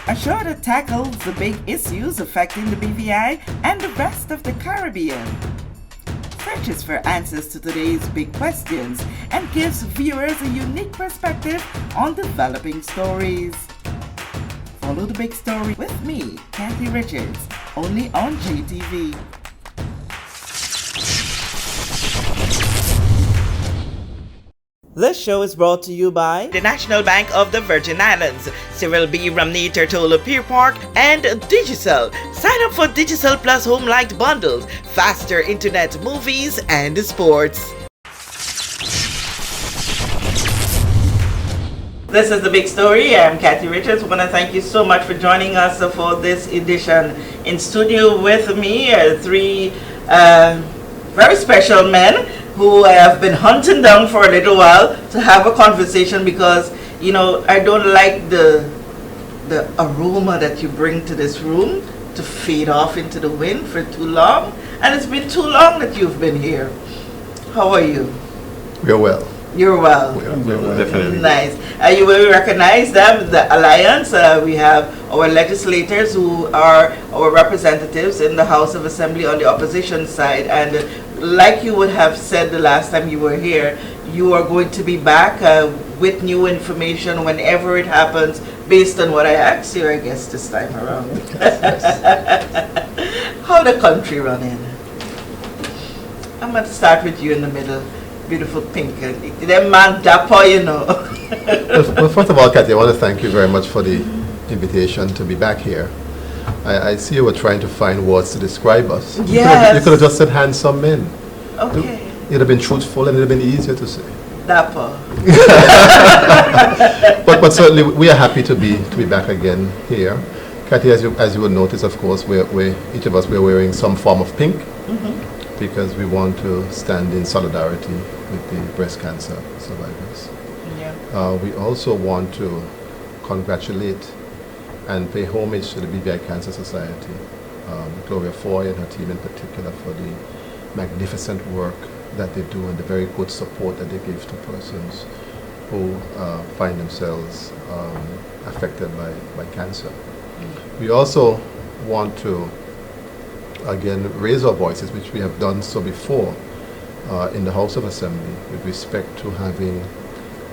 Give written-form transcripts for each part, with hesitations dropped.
A show that tackles the big issues affecting the BVI and the rest of the Caribbean. Searches for answers to today's big questions and gives viewers a unique perspective on developing stories. Follow the big story with me, Kathy Richards, only on JTV. This show is brought to you by the National Bank of the Virgin Islands, Cyril B. Ramney Turtola Pier Park, and Digicel. Sign up for Digicel Plus Home Light bundles, faster internet, movies, and sports. This is the big story. I'm Kathy Richards. I want to thank you so much for joining us for this edition. In studio with me are three very special men who I have been hunting down for a little while to have a conversation because, you know, I don't like the aroma that you bring to this room to fade off into the wind for too long. And it's been too long that you've been here. How are you? We're well. You're well. We're well. Definitely. Nice. You will recognize them, the Alliance. We have our legislators who are our representatives in the House of Assembly on the opposition side. And like you would have said the last time you were here, you are going to be back with new information whenever it happens based on what I asked you, I guess, this time around. How the country running? I'm going to start with you in the middle. Beautiful pink. Them man dapper, you know. Well, first of all, Kathy, I want to thank you very much for the invitation to be back here. I see you were trying to find words to describe us. Yes. You could have just said handsome men. Okay. It'd have been truthful and it'd have been easier to say. Dapper. but certainly we are happy to be back again here. Kathy, as you would notice, of course, each of us we're wearing some form of pink because we want to stand in solidarity with the breast cancer survivors. Yeah. We also want to congratulate and pay homage to the BVI Cancer Society, Gloria Foy and her team in particular for the magnificent work that they do and the very good support that they give to persons who find themselves affected by cancer. We also want to again raise our voices, which we have done so before in the House of Assembly with respect to having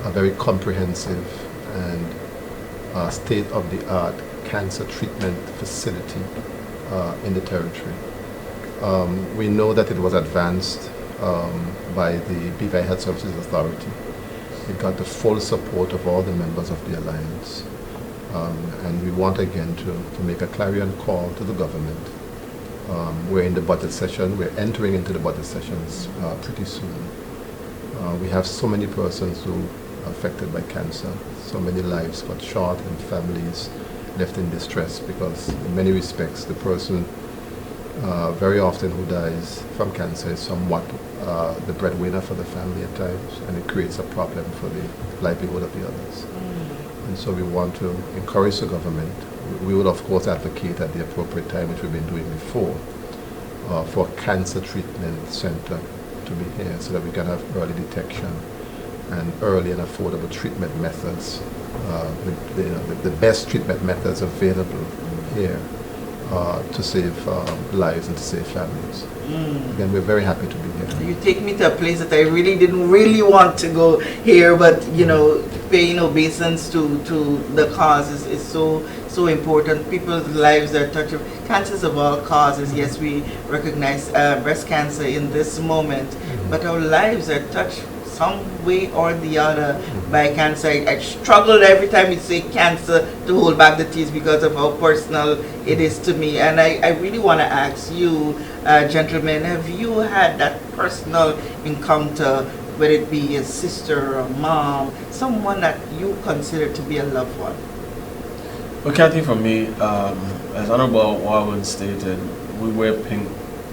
a very comprehensive and state-of-the-art cancer treatment facility in the territory. We know that it was advanced by the BVI Health Services Authority. It got the full support of all the members of the Alliance. And we want again to make a clarion call to the government. We're in the budget session. We're entering into the budget sessions pretty soon. We have so many persons who are affected by cancer, so many lives cut short and families left in distress because in many respects the person very often who dies from cancer is somewhat the breadwinner for the family at times, and it creates a problem for the livelihood of the others. And so we want to encourage the government. We will of course advocate at the appropriate time, which we've been doing before, for a cancer treatment center to be here so that we can have early detection and early and affordable treatment methods, the best treatment methods available here to save lives and to save families. Again, we're very happy to be here. You take me to a place that I really didn't want to go here, but you know, paying obeisance to the cause is so important. People's lives are touched. Cancers of all causes. Yes, we recognize breast cancer in this moment, but our lives are touched some way or the other by cancer. I struggled every time you say cancer to hold back the tears because of how personal it is to me. And I really want to ask you, gentlemen, have you had that personal encounter, whether it be a sister or a mom, someone that you consider to be a loved one? Well, Kathy, for me, as Honorable Warren stated, we wear pink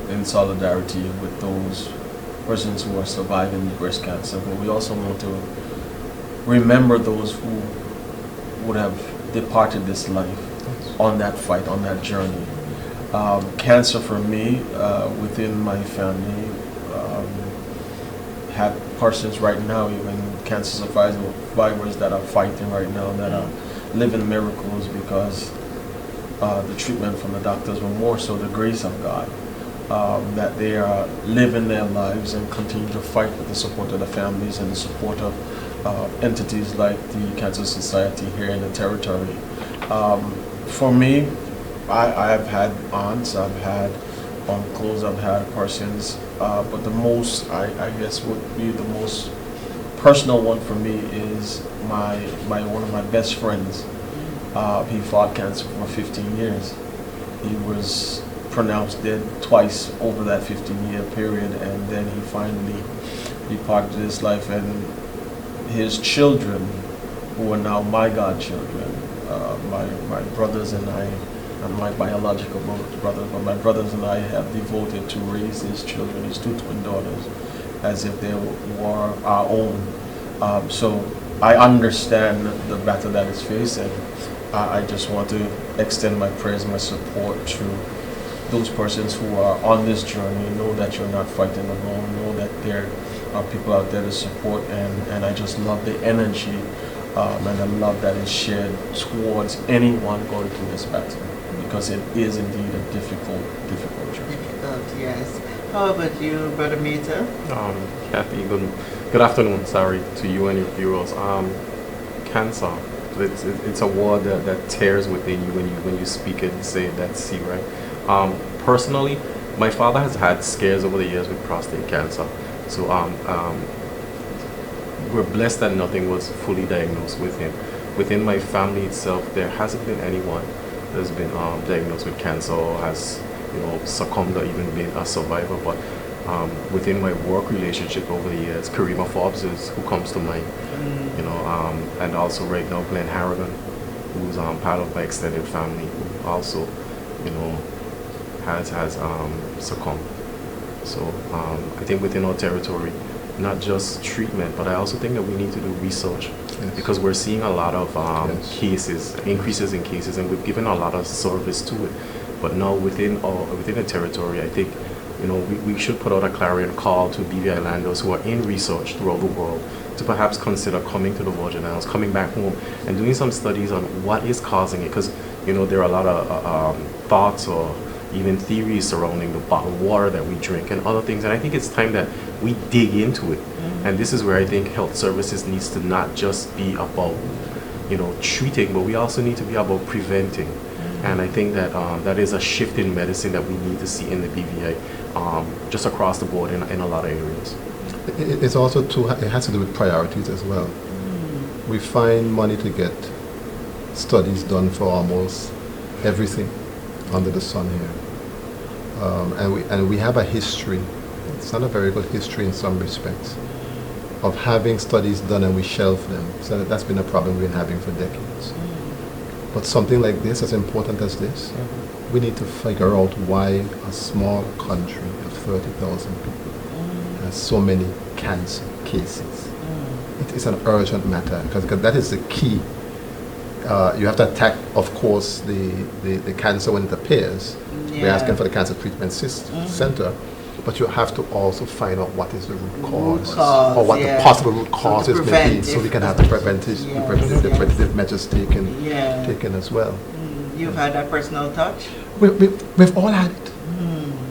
in solidarity with those persons who are surviving breast cancer, but we also want to remember those who would have departed this life on that fight, on that journey. Cancer for me, within my family, have persons right now, even cancer survivors that are fighting right now, that are living miracles because the treatment from the doctors, but more so the grace of God. That they are living their lives and continue to fight with the support of the families and the support of entities like the Cancer Society here in the territory. For me, I've had aunts, I've had uncles, I've had persons, but the most, I guess, would be the most personal one for me is one of my best friends. He fought cancer for 15 years. He was pronounced dead twice over that 15-year period, and then he finally departed this life, and his children, who are now my godchildren, my brothers and I, and my biological brothers, but my brothers and I have devoted to raise his children, his two twin daughters, as if they were our own. So I understand the battle that is facing. I just want to extend my prayers, my support to those persons who are on this journey. Know that you're not fighting alone. Know that there are people out there to support, and I just love the energy and the love that is shared towards anyone going through this battle, because it is indeed a difficult journey. Difficult, yes. How about you, Brother Meta? Kathy, good afternoon, sorry, to you and your viewers. Cancer, it's a word that tears within you when you speak it and say it, that's C, right? Personally, my father has had scares over the years with prostate cancer. So we're blessed that nothing was fully diagnosed with him. Within my family itself, there hasn't been anyone that's been diagnosed with cancer or has succumbed or even been a survivor. But within my work relationship over the years, Karima Forbes is who comes to mind. And also right now Glenn Harrigan, who's part of my extended family, who also has succumbed. So I think within our territory, not just treatment, but I also think that we need to do research, because we're seeing a lot of cases, increases in cases, and we've given a lot of service to it. But now within the territory, I think we should put out a clarion call to BVI landers who are in research throughout the world to perhaps consider coming to the Virgin Islands, coming back home, and doing some studies on what is causing it, because there are a lot of thoughts or even theories surrounding the bottled water that we drink and other things, and I think it's time that we dig into it. And this is where I think health services needs to not just be about treating, but we also need to be about preventing. And I think that that is a shift in medicine that we need to see in the BVI, just across the board in a lot of areas. It's also it has to do with priorities as well. We find money to get studies done for almost everything under the sun here, and we have a history. It's not a very good history in some respects of having studies done and we shelve them. So that's been a problem we've been having for decades. But something like this, as important as this, we need to figure out why a small country of 30,000 people has so many cancer cases. It is an urgent matter, because that is the key. You have to attack, of course, the cancer when it appears. We're asking for the cancer treatment center, but you have to also find out what is the root cause or what the possible root causes may be, so we can have the preventative measures taken as well. You've had that personal touch? We've all had it.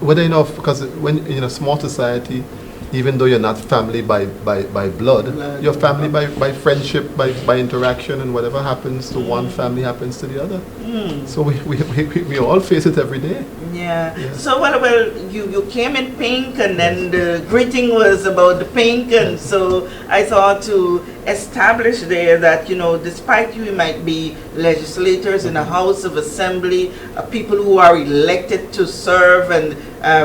Whether because when in a small society, even though you're not family by blood, you're family by friendship, by interaction, and whatever happens to one family happens to the other. So we all face it every day. Yeah. So well, you came in pink, and then the greeting was about the pink, and so I thought to establish there that despite you might be legislators in a House of Assembly, people who are elected to serve and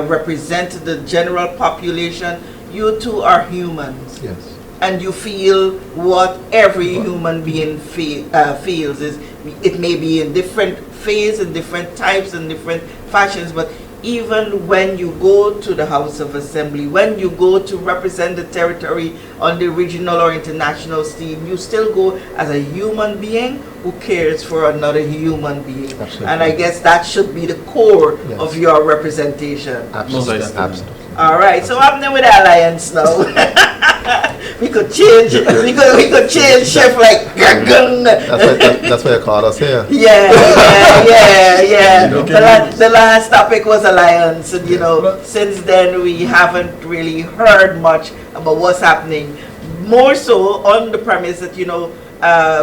represent the general population, you too are humans. Yes. And you feel what every human being feels. It may be in different phases, in different types, and different fashions, but even when you go to the House of Assembly, when you go to represent the territory on the regional or international stage, you still go as a human being who cares for another human being. Absolutely. And I guess that should be the core of your representation. Absolutely. All right, so I'm there with Alliance now. we could change. We could change shift like. That's why you call us here. Yeah. The last topic was alliance, and since then we haven't really heard much about what's happening. More so on the premise that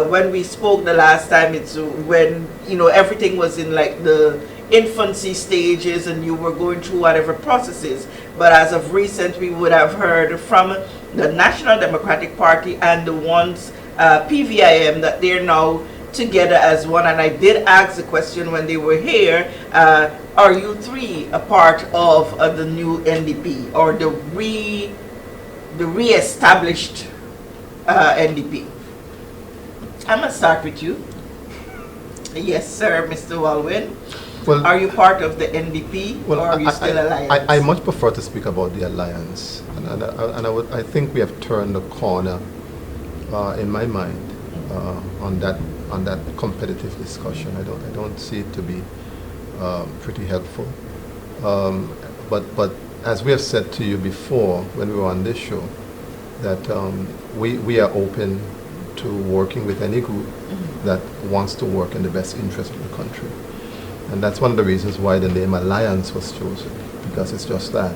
when we spoke the last time, it's when everything was in like the infancy stages and you were going through whatever processes. But as of recent, we would have heard from the National Democratic Party and the ones PVIM that they're now together as one. And I did ask the question when they were here, are you three a part of the new NDP or the re-established NDP? I'm going to start with you. Yes, sir, Mr. Walwyn. Well, are you part of the NDP, or are you still alliance? I much prefer to speak about the alliance, and I think we have turned the corner in my mind on that competitive discussion. I don't see it to be pretty helpful. But as we have said to you before when we were on this show, that we are open to working with any group that wants to work in the best interest of the country. And that's one of the reasons why the name Alliance was chosen, because it's just that.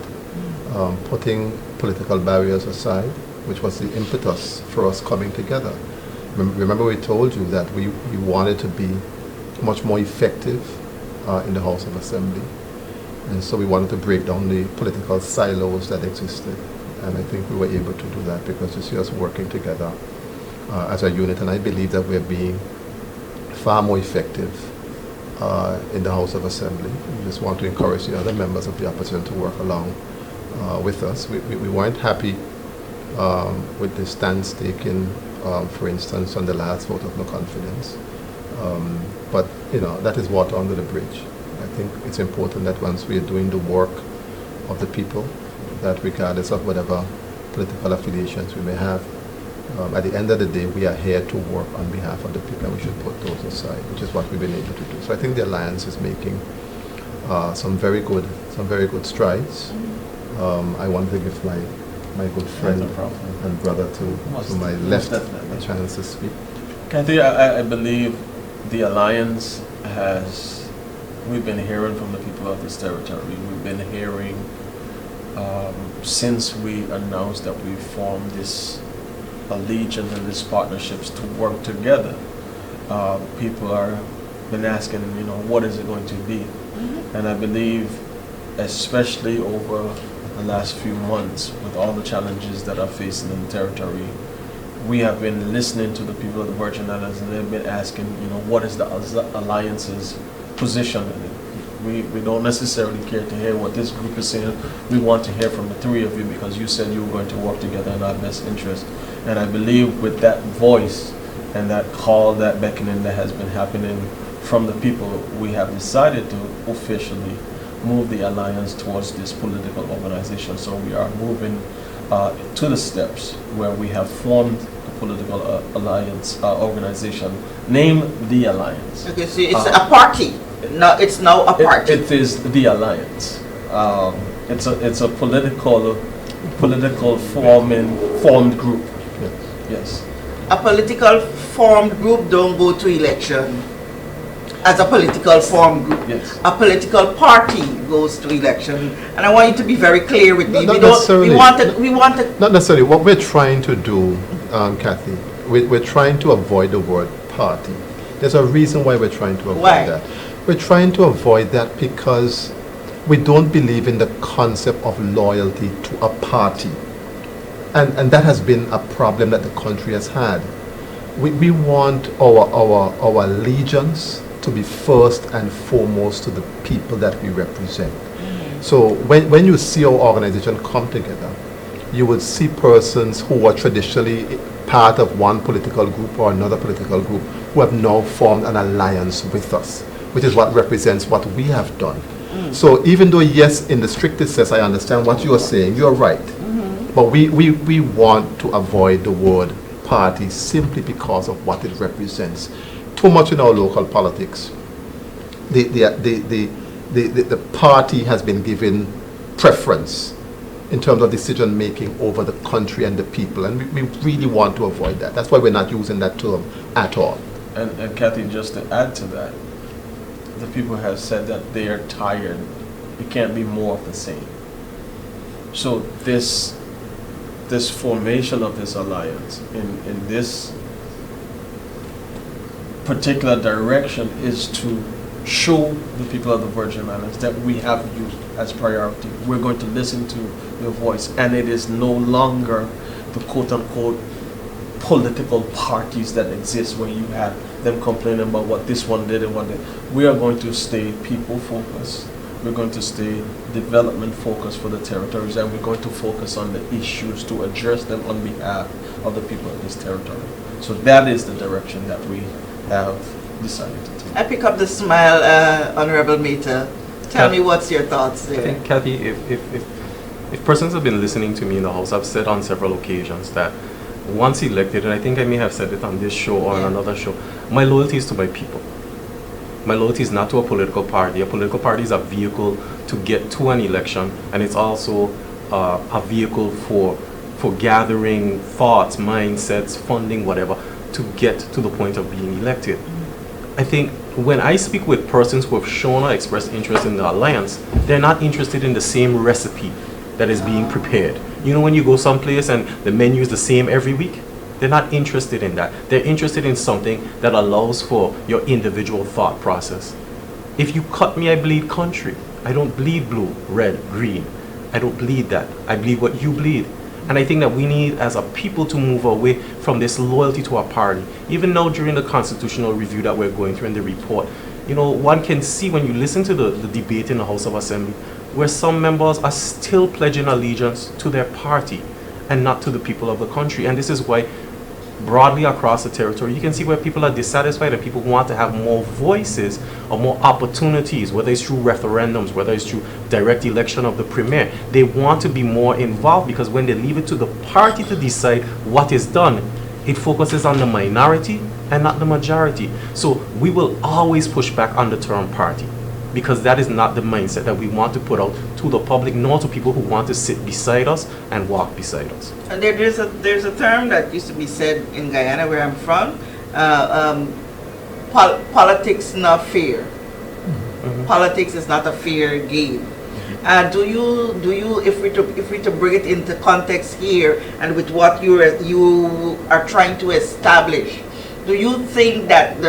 Putting political barriers aside, which was the impetus for us coming together. Remember we told you that we wanted to be much more effective in the House of Assembly. And so we wanted to break down the political silos that existed. And I think we were able to do that because you see us working together as a unit. And I believe that we're being far more effective in the House of Assembly. We just want to encourage the other members of the opposition to work along with us. We weren't happy with the stance taken, for instance, on the last vote of no confidence. But that is water under the bridge. I think it's important that once we are doing the work of the people, that regardless of whatever political affiliations we may have, at the end of the day, we are here to work on behalf of the people, and we should put those aside, which is what we've been able to do. So I think the Alliance is making some very good strides. I want to give my good friend and brother to my left a chance to speak. Kathy, I believe the Alliance we've been hearing from the people of this territory. We've been hearing since we announced that we formed this allegiance and these partnerships to work together. People are been asking, what is it going to be? And I believe, especially over the last few months, with all the challenges that are facing in the territory, we have been listening to the people of the Virgin Islands, and they've been asking, what is the Alliance's position in it? We don't necessarily care to hear what this group is saying. We want to hear from the three of you because you said you were going to work together in our best interest. And I believe with that voice and that call, that beckoning that has been happening from the people, we have decided to officially move the Alliance towards this political organization. So we are moving to the steps where we have formed a political alliance organization named the Alliance. Okay, so it's a party. No, it's now a party. It is the Alliance. It's a political formed group. Yes. A political formed group don't go to election as a political formed group. Yes. A political party goes to election, and I want you to be very clear with me. Not necessarily. What we're trying to do, Kathy, we're trying to avoid the word party. There's a reason why we're trying to avoid that. We're trying to avoid that because we don't believe in the concept of loyalty to a party. And that has been a problem that the country has had. We want our allegiance to be first and foremost to the people that we represent. So when you see our organization come together, you would see persons who are traditionally part of one political group or another political group who have now formed an alliance with us, which is what represents what we have done. So even though, yes, in the strictest sense, I understand what you are saying, you're right. But we want to avoid the word party simply because of what it represents. Too much in our local politics, the party has been given preference in terms of decision making over the country and the people, and we really want to avoid that. That's why we're not using that term at all. And Kathy, just to add to that, the people have said that they are tired. It can't be more of the same. So this formation of this alliance in this particular direction is to show the people of the Virgin Islands that we have you as priority. We're going to listen to your voice, and it is no longer the quote-unquote political parties that exist where you have them complaining about what this one did and what did. We are going to stay people-focused. We're going to stay development-focused for the territories, and we're going to focus on the issues to address them on behalf of the people of this territory. So that is the direction that we have decided to take. I pick up the smile, Honorable Meta. Tell me what's your thoughts there. I think, Kathy, if persons have been listening to me in the House, I've said on several occasions that once elected, and I think I may have said it on this show or on another show, my loyalty is to my people. My loyalty is not to a political party. A political party is a vehicle to get to an election, and it's also a vehicle for gathering thoughts, mindsets, funding, whatever, to get to the point of being elected. I think when I speak with persons who have shown or expressed interest in the alliance, they're not interested in the same recipe that is being prepared. You know, when you go someplace and the menu is the same every week, they're not interested in that. They're interested in something that allows for your individual thought process. If you cut me, I bleed country. I don't bleed blue, red, green. I don't bleed that. I bleed what you bleed. And I think that we need, as a people, to move away from this loyalty to our party. Even now, during the constitutional review that we're going through in the report, you know, one can see when you listen to the debate in the House of Assembly, where some members are still pledging allegiance to their party and not to the people of the country. And this is why, broadly across the territory, you can see where people are dissatisfied and people want to have more voices or more opportunities, whether it's through referendums, whether it's through direct election of the premier. They want to be more involved, because when they leave it to the party to decide what is done, it focuses on the minority and not the majority. So we will always push back on the term party, because that is not the mindset that we want to put out to the public, nor to people who want to sit beside us and walk beside us. And there's a term that used to be said in Guyana, where I'm from, politics not fair. Mm-hmm. Politics is not a fair game. Do you if we to bring it into context here, and with what you are trying to establish, do you think that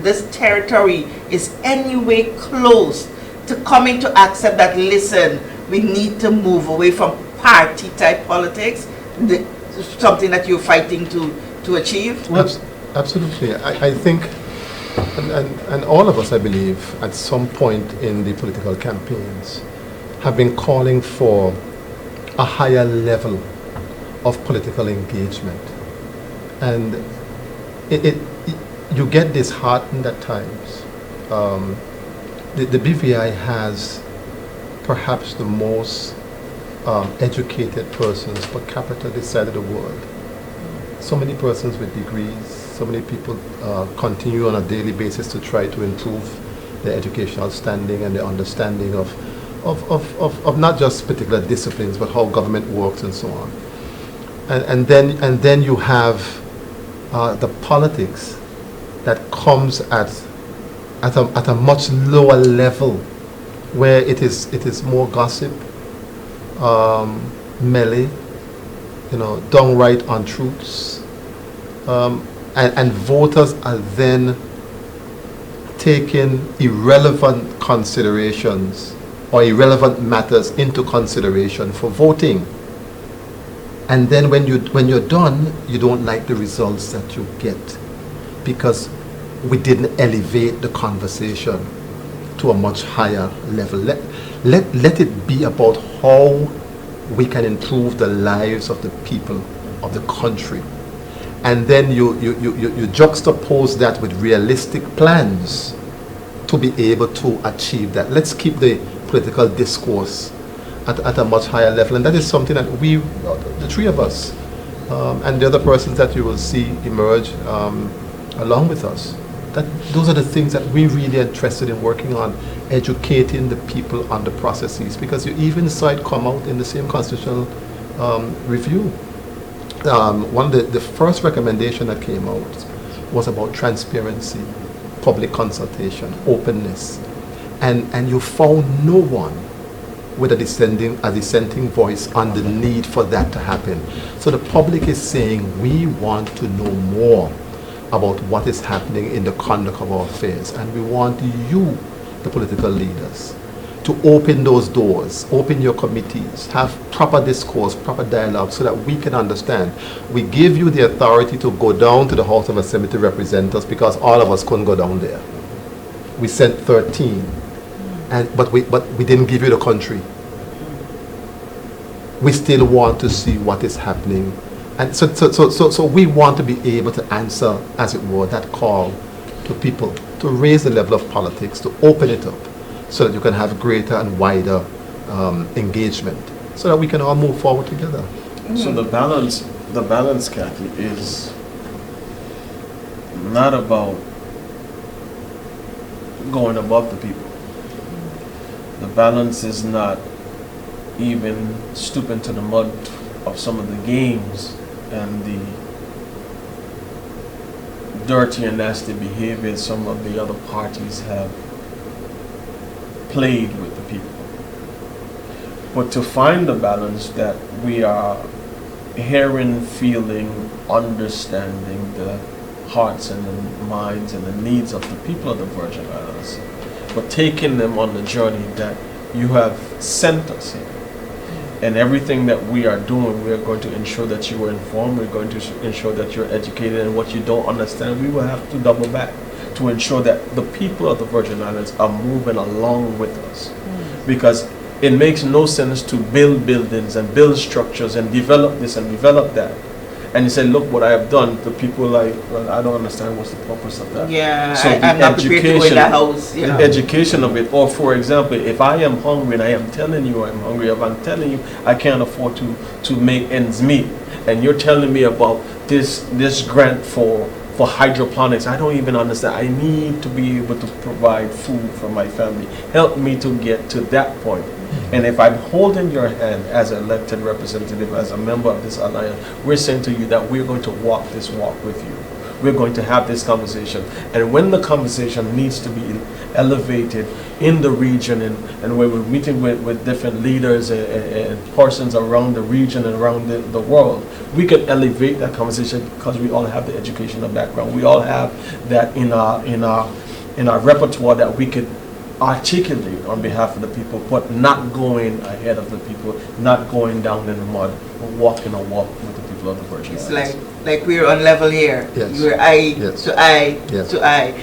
this territory is anyway close to coming to accept that, listen, we need to move away from party type politics, something that you're fighting to achieve? Absolutely. I think, and all of us, I believe, at some point in the political campaigns, have been calling for a higher level of political engagement. And you get disheartened at times. The BVI has perhaps the most educated persons per capita this side of the world. So many persons with degrees, so many people continue on a daily basis to try to improve their educational standing and their understanding of not just particular disciplines, but how government works and so on. And then you have the politics that comes at a much lower level, where it is more gossip, melee, downright untruths, and voters are then taking irrelevant considerations or irrelevant matters into consideration for voting. And then when you're done, you don't like the results that you get, because we didn't elevate the conversation to a much higher level. Let it be about how we can improve the lives of the people of the country. And then you juxtapose that with realistic plans to be able to achieve that. Let's keep the political discourse at a much higher level, and that is something that we, the three of us, and the other persons that you will see emerge along with us, those are the things that we really are interested in working on, educating the people on the processes, because you even saw it come out in the same constitutional review. One of the first recommendation that came out was about transparency, public consultation, openness, and you found no one with a dissenting voice on the need for that to happen. So the public is saying, we want to know more about what is happening in the conduct of our affairs, and we want you, the political leaders, to open those doors, open your committees, have proper discourse, proper dialogue, so that we can understand. We give you the authority to go down to the House of Assembly to represent us, because all of us couldn't go down there. We sent 13, but we didn't give you the country. We still want to see what is happening. And so we want to be able to answer, as it were, that call to people, to raise the level of politics, to open it up, so that you can have greater and wider engagement, so that we can all move forward together. So the balance, Kathy, is not about going above the people. The balance is not even stooping to the mud of some of the games and the dirty and nasty behavior some of the other parties have played with the people. But to find the balance that we are hearing, feeling, understanding the hearts and the minds and the needs of the people of the Virgin Islands, but taking them on the journey that you have sent us here. And everything that we are doing, we are going to ensure that you are informed, we're going to ensure that you're educated, and what you don't understand, we will have to double back to ensure that the people of the Virgin Islands are moving along with us. Because it makes no sense to build buildings and build structures and develop this and develop that, and you say, look what I have done. The people like, well, I don't understand what's the purpose of that. Yeah, so I'm not prepared to go in the house. Yeah. The education of it, or for example, if I am hungry and I am telling you I'm hungry, if I'm telling you I can't afford to make ends meet, and you're telling me about this grant for hydroponics, I don't even understand. I need to be able to provide food for my family. Help me to get to that point. And if I'm holding your hand as an elected representative, as a member of this alliance, we're saying to you that we're going to walk this walk with you. We're going to have this conversation. And when the conversation needs to be elevated in the region, and when we're meeting with different leaders and persons around the region and around the world, we can elevate that conversation because we all have the educational background. We all have that in our repertoire that we could articulate on behalf of the people, but not going ahead of the people, not going down in the mud, but walking a walk with the people of the Virgin Islands. It's like we're on level here. Yes. You're eye Yes. to eye Yes. to eye.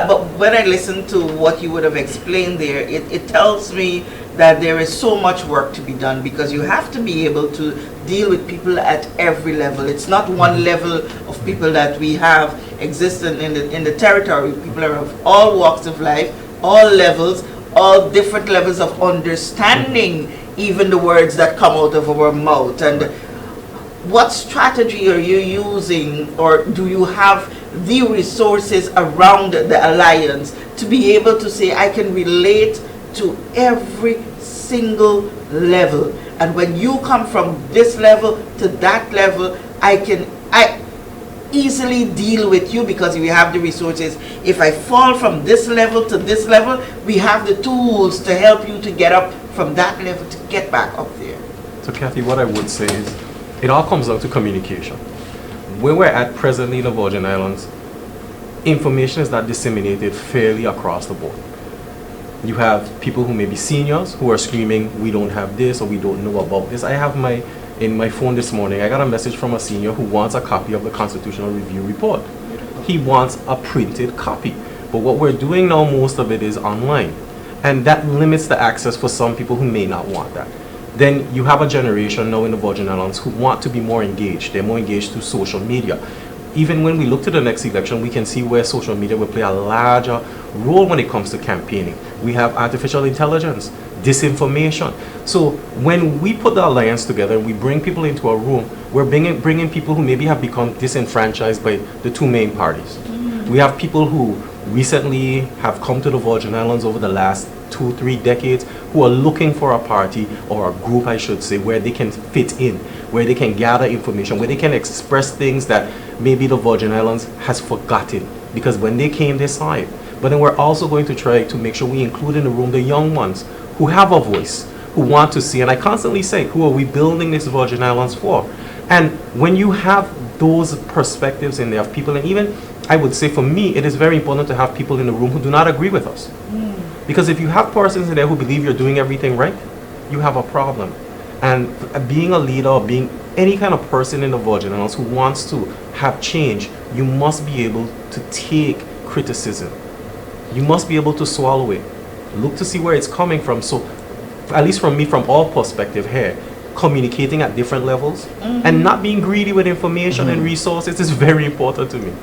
But when I listen to what you would have explained there, it tells me that there is so much work to be done, because you have to be able to deal with people at every level. It's not one level of people that we have existing in the territory. People are of all walks of life, all levels, all different levels of understanding even the words that come out of our mouth. And what strategy are you using, or do you have the resources around the alliance to be able to say, I can relate to every single level, and when you come from this level to that level, I easily deal with you because we have the resources. If I fall from this level to this level, we have the tools to help you to get up from that level to get back up there. So Kathy, what I would say is, it all comes down to communication. Where we're at presently in the Virgin Islands, information is not disseminated fairly across the board. You have people who may be seniors who are screaming, we don't have this, or we don't know about this. I have in my phone this morning, I got a message from a senior who wants a copy of the Constitutional Review report. He wants a printed copy. But what we're doing now, most of it is online. And that limits the access for some people who may not want that. Then you have a generation now in the Virgin Islands who want to be more engaged. They're more engaged through social media. Even when we look to the next election, we can see where social media will play a larger role when it comes to campaigning. We have artificial intelligence, disinformation. So when we put the alliance together, we bring people into a room, we're bringing people who maybe have become disenfranchised by the two main parties. We have people who recently have come to the Virgin Islands over the last 2-3 decades who are looking for a party, or a group I should say, where they can fit in, where they can gather information, where they can express things that maybe the Virgin Islands has forgotten, because when they came they saw it. But then we're also going to try to make sure we include in the room the young ones who have a voice, who want to see, and I constantly say, who are we building this Virgin Islands for? And when you have those perspectives in there of people, and even I would say for me, it is very important to have people in the room who do not agree with us. Because if you have persons in there who believe you're doing everything right, you have a problem. And being a leader, or being any kind of person in the Virgin Islands who wants to have change, you must be able to take criticism. You must be able to swallow it. Look to see where it's coming from. So, at least from me, from all perspective here, communicating at different levels and not being greedy with information and resources is very important to me.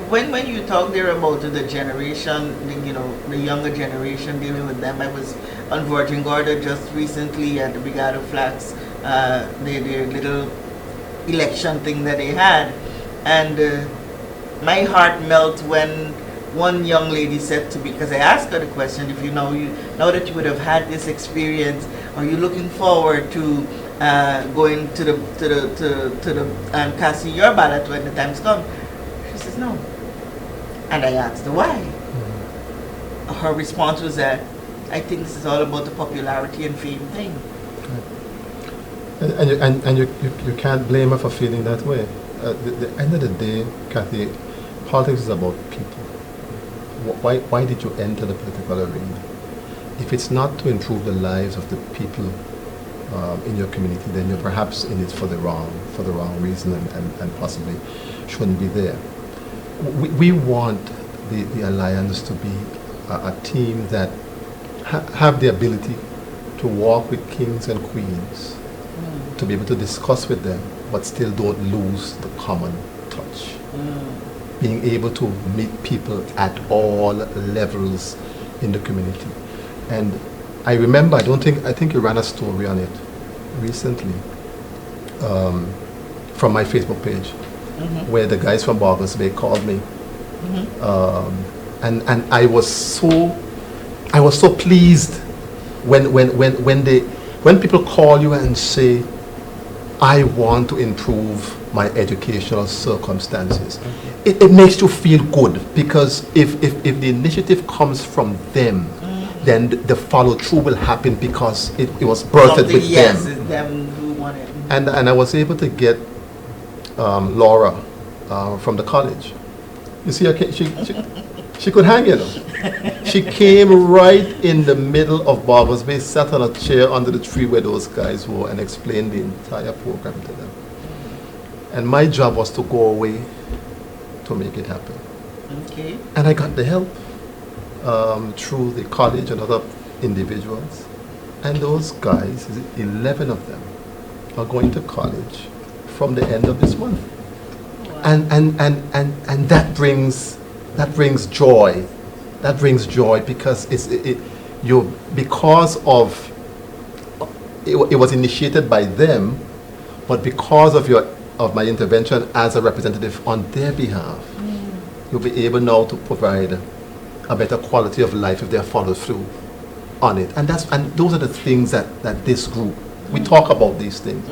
When you talk there about the generation, the younger generation, dealing with them, I was on Virgin Gorda just recently at the Brigado Flats, their little election thing that they had, and my heart melted when one young lady said to me, because I asked her the question, if now that you would have had this experience, are you looking forward to going to the casting your ballot when the times come? She says no. And I asked her why. Her response was that, I think this is all about the popularity and fame thing. And you can't blame her for feeling that way. At the end of the day, Kathy, politics is about people. Why did you enter the political arena? If it's not to improve the lives of the people in your community, then you're perhaps in it for the wrong reason, and possibly shouldn't be there. We want the Alliance to be a team that have the ability to walk with kings and queens, to be able to discuss with them, but still don't lose the common touch. Being able to meet people at all levels in the community. And I remember, I think you ran a story on it recently from my Facebook page, where the guys from Bargos Bay called me, and I was so pleased when people call you and say, I want to improve my educational circumstances. It makes you feel good, because if the initiative comes from them, then the follow through will happen, because it was birthed with yes, them. It's them who want it. And I was able to get Laura from the college. You see, she could hang, She came right in the middle of Bargos Bay, sat on a chair under the tree where those guys were, and explained the entire program to them. And my job was to go away to make it happen. Okay. And I got the help through the college and other individuals. And those guys, 11 of them, are going to college from the end of this month. Wow. And that brings joy. That brings joy, because it was initiated by them, but because of my intervention as a representative on their behalf, you'll be able now to provide a better quality of life if they follow through on it. And those are the things that this group, we talk about these things.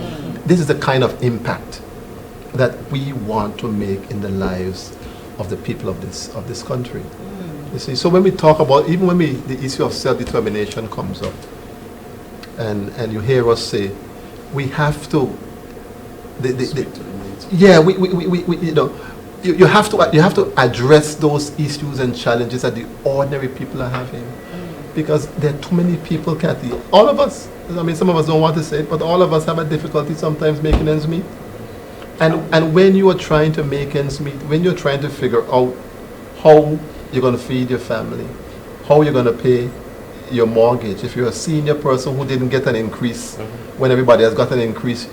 This is the kind of impact that we want to make in the lives of the people of this country. You see, so when we talk about, even when the issue of self-determination comes up, and you hear us say, we have to, you have to address those issues and challenges that the ordinary people are having, because there are too many people, Kathy. All of us. I mean, some of us don't want to say it, but all of us have a difficulty sometimes making ends meet. And when you are trying to make ends meet, when you're trying to figure out how you're going to feed your family, how you're going to pay your mortgage, if you're a senior person who didn't get an increase when everybody has got an increase,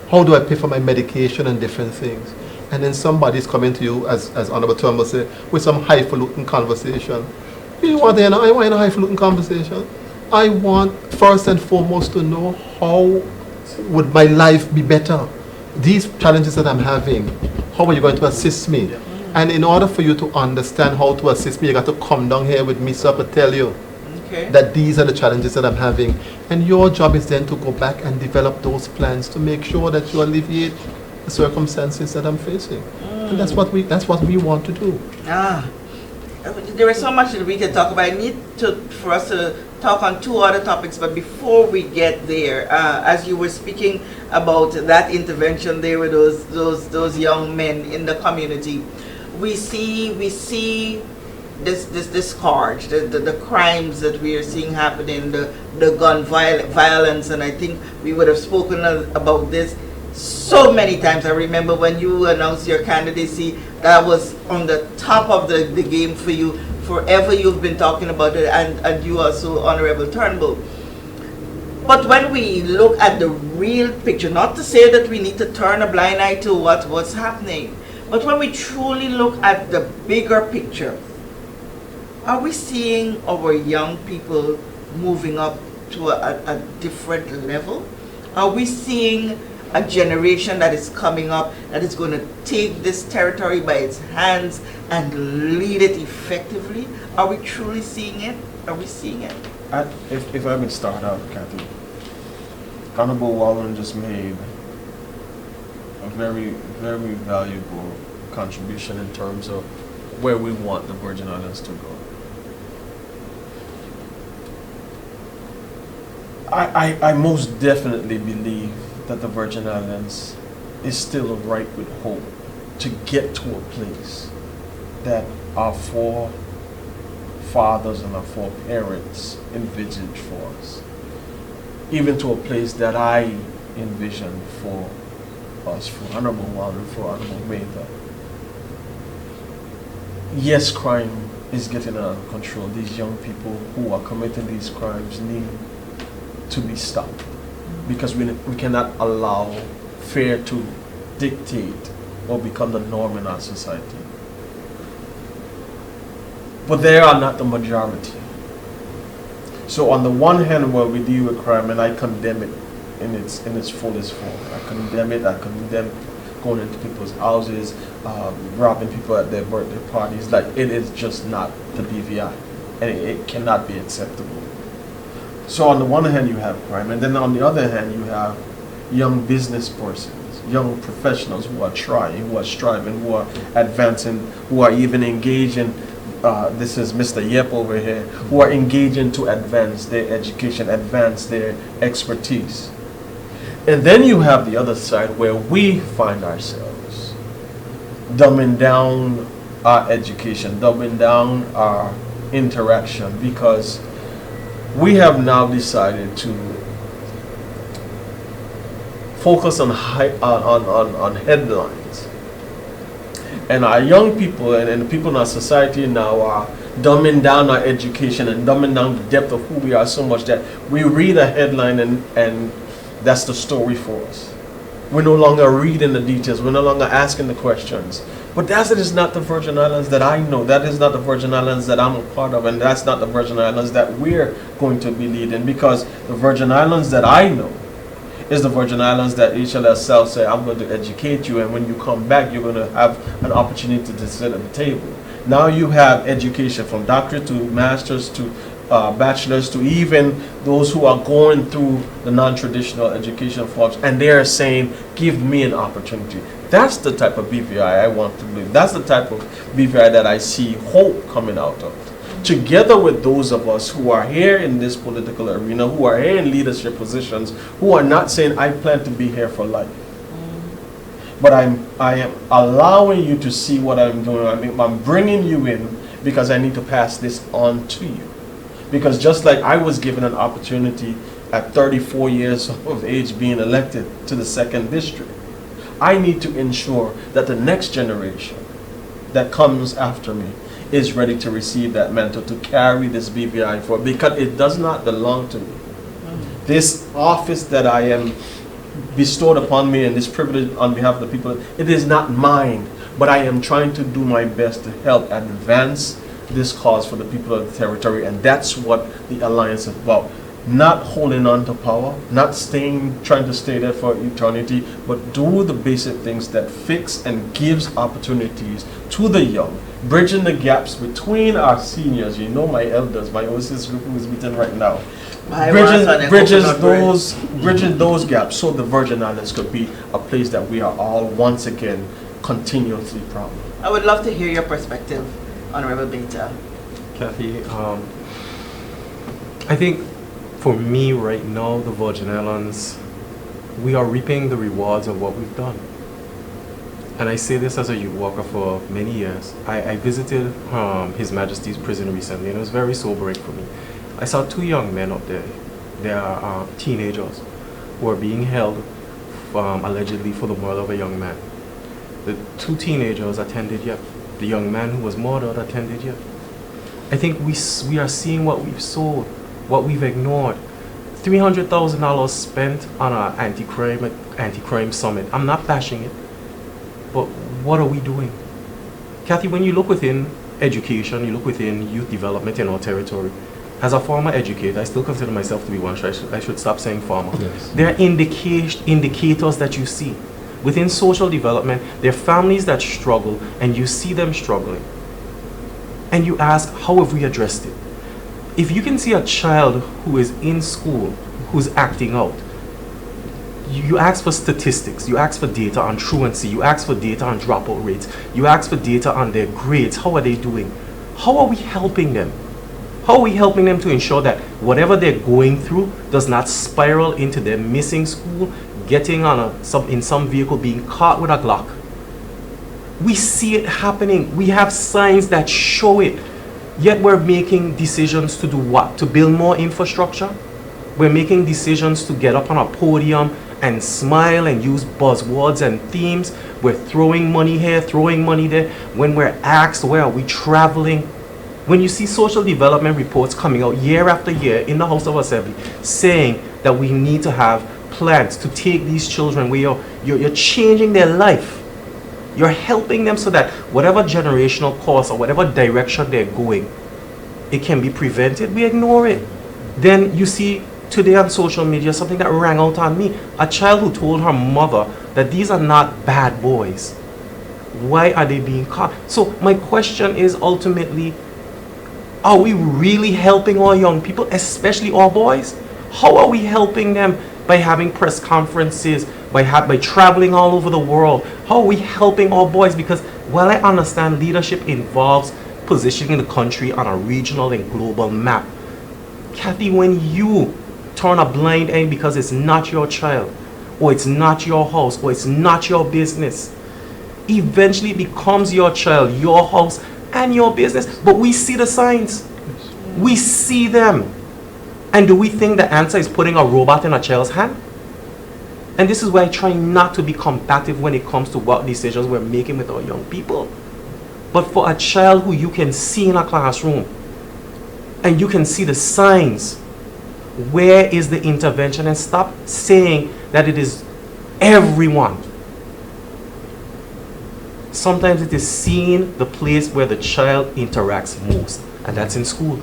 how do I pay for my medication and different things? And then somebody's coming to you, as Honorable Turnbull said, with some highfalutin conversation. You want to I want a highfalutin conversation. I want first and foremost to know, how would my life be better? These challenges that I'm having, how are you going to assist me? And in order for you to understand how to assist me, you got to come down here with me so I could tell you Okay. that these are the challenges that I'm having. And your job is then to go back and develop those plans to make sure that you alleviate the circumstances that I'm facing. And that's what we want to do. There is so much that we can talk about. I need for us to talk on two other topics, but before we get there, as you were speaking about that intervention there with those young men in the community, we see this scourge, the crimes that we are seeing happening, the gun violence, and I think we would have spoken about this so many times. I remember when you announced your candidacy, that was on the top of the game for you. Forever you've been talking about it, and you also, Honorable Turnbull. But when we look at the real picture, not to say that we need to turn a blind eye to what's happening, but when we truly look at the bigger picture, are we seeing our young people moving up to a different level? Are we seeing a generation that is coming up that is going to take this territory by its hands and lead it effectively? Are we truly seeing it? Are we seeing it? If I would start out, Kathy, Honorable Wallen just made a very, very valuable contribution in terms of where we want the Virgin Islands to go. I most definitely believe that the Virgin Islands is still ripe with hope to get to a place that our forefathers and our foreparents envisaged for us. Even to a place that I envisioned for us, for Honorable Wallen, for Honorable Mather. Yes, crime is getting out of control. These young people who are committing these crimes need to be stopped, because we cannot allow fear to dictate or become the norm in our society. But they are not the majority. So on the one hand, where we deal with crime, and I condemn it in its fullest form. I condemn it. I condemn going into people's houses, robbing people at their birthday parties. Like, it is just not the BVI, and it cannot be acceptable. So on the one hand you have crime, and then on the other hand you have young business persons, young professionals who are trying, who are striving, who are advancing, who are even engaging. This is Mr. Yep over here, who are engaging to advance their education, advance their expertise. And then you have the other side where we find ourselves dumbing down our education, dumbing down our interaction, because we have now decided to focus on headlines. And our young people and the people in our society now are dumbing down our education and dumbing down the depth of who we are so much that we read a headline and that's the story for us. We're no longer reading the details. We're no longer asking the questions. But that is not the Virgin Islands that I know. That is not the Virgin Islands that I'm a part of. And that's not the Virgin Islands that we're going to be leading. Because the Virgin Islands that I know is the Virgin Islands that HLSL say, I'm going to educate you. And when you come back, you're going to have an opportunity to sit at the table. Now you have education from doctorate to master's to bachelors to even those who are going through the non-traditional education forms, and they are saying, give me an opportunity. That's the type of BVI I want to live. That's the type of BVI that I see hope coming out of. Together with those of us who are here in this political arena, who are here in leadership positions, who are not saying, I plan to be here for life. But I am allowing you to see what I'm doing. I'm bringing you in because I need to pass this on to you. Because just like I was given an opportunity at 34 years of age being elected to the 2nd district, I need to ensure that the next generation that comes after me is ready to receive that mantle, to carry this BVI for, because it does not belong to me. This office that I am bestowed upon me and this privilege on behalf of the people, it is not mine, but I am trying to do my best to help advance this cause for the people of the territory, and that's what the Alliance is about. not holding on to power, not trying to stay there for eternity, but do the basic things that fix and gives opportunities to the young, bridging the gaps between our seniors. You know, my elders, my OCS group who is meeting right now, bridging those gaps, so the Virgin Islands could be a place that we are all once again continuously proud of. I would love to hear your perspective, Honorable Beta. Kathy, I think for me right now, the Virgin Islands, we are reaping the rewards of what we've done. And I say this as a youth worker for many years. I visited His Majesty's prison recently, and it was very sobering for me. I saw two young men up there. They are teenagers who are being held allegedly for the murder of a young man. The two teenagers attended yet. The young man who was murdered attended yet. I think we are seeing what we've sold, what we've ignored. $300,000 spent on an anti-crime summit. I'm not bashing it, but what are we doing? Kathy, when you look within education, you look within youth development in our territory, as a former educator, I still consider myself to be one, so I should stop saying former. Yes. There are indicators that you see. Within social development, there are families that struggle, and you see them struggling. And you ask, how have we addressed it? If you can see a child who is in school, who's acting out, you ask for statistics, you ask for data on truancy, you ask for data on dropout rates, you ask for data on their grades, how are they doing? How are we helping them? How are we helping them to ensure that whatever they're going through does not spiral into them missing school, getting on in some vehicle, being caught with a Glock? We see it happening. We have signs that show it. Yet we're making decisions to do what? To build more infrastructure? We're making decisions to get up on a podium and smile and use buzzwords and themes. We're throwing money here, throwing money there. When we're asked, where are we traveling? When you see social development reports coming out year after year in the House of Assembly saying that we need to have plans to take these children where you're changing their life. You're helping them so that whatever generational course or whatever direction they're going, it can be prevented. We ignore it. Then you see today on social media something that rang out on me. A child who told her mother that these are not bad boys. Why are they being caught? So my question is ultimately, are we really helping our young people, especially our boys? How are we helping them? By having press conferences, by traveling all over the world. How are we helping our boys? Because while I understand leadership involves positioning the country on a regional and global map, Kathy, when you turn a blind eye because it's not your child, or it's not your house, or it's not your business, eventually it becomes your child, your house, and your business. But we see the signs. We see them. And do we think the answer is putting a robot in a child's hand? And this is why I try not to be combative when it comes to what decisions we're making with our young people. But for a child who you can see in a classroom, and you can see the signs, where is the intervention? And stop saying that it is everyone. Sometimes it is seeing the place where the child interacts most, and that's in school.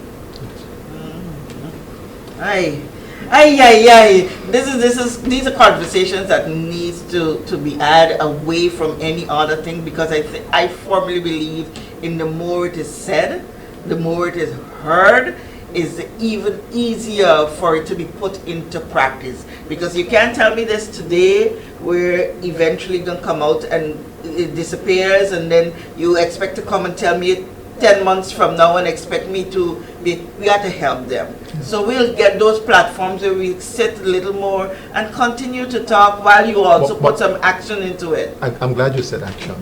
These are conversations that needs to be added away from any other thing, because I firmly believe in the more it is said, the more it is heard, is even easier for it to be put into practice. Because you can't tell me this today, we're eventually going to come out and it disappears, and then you expect to come and tell me it 10 months from now and expect me to be, we got to help them. So we'll get those platforms where we sit a little more and continue to talk while you also put some action into it. I'm glad you said action,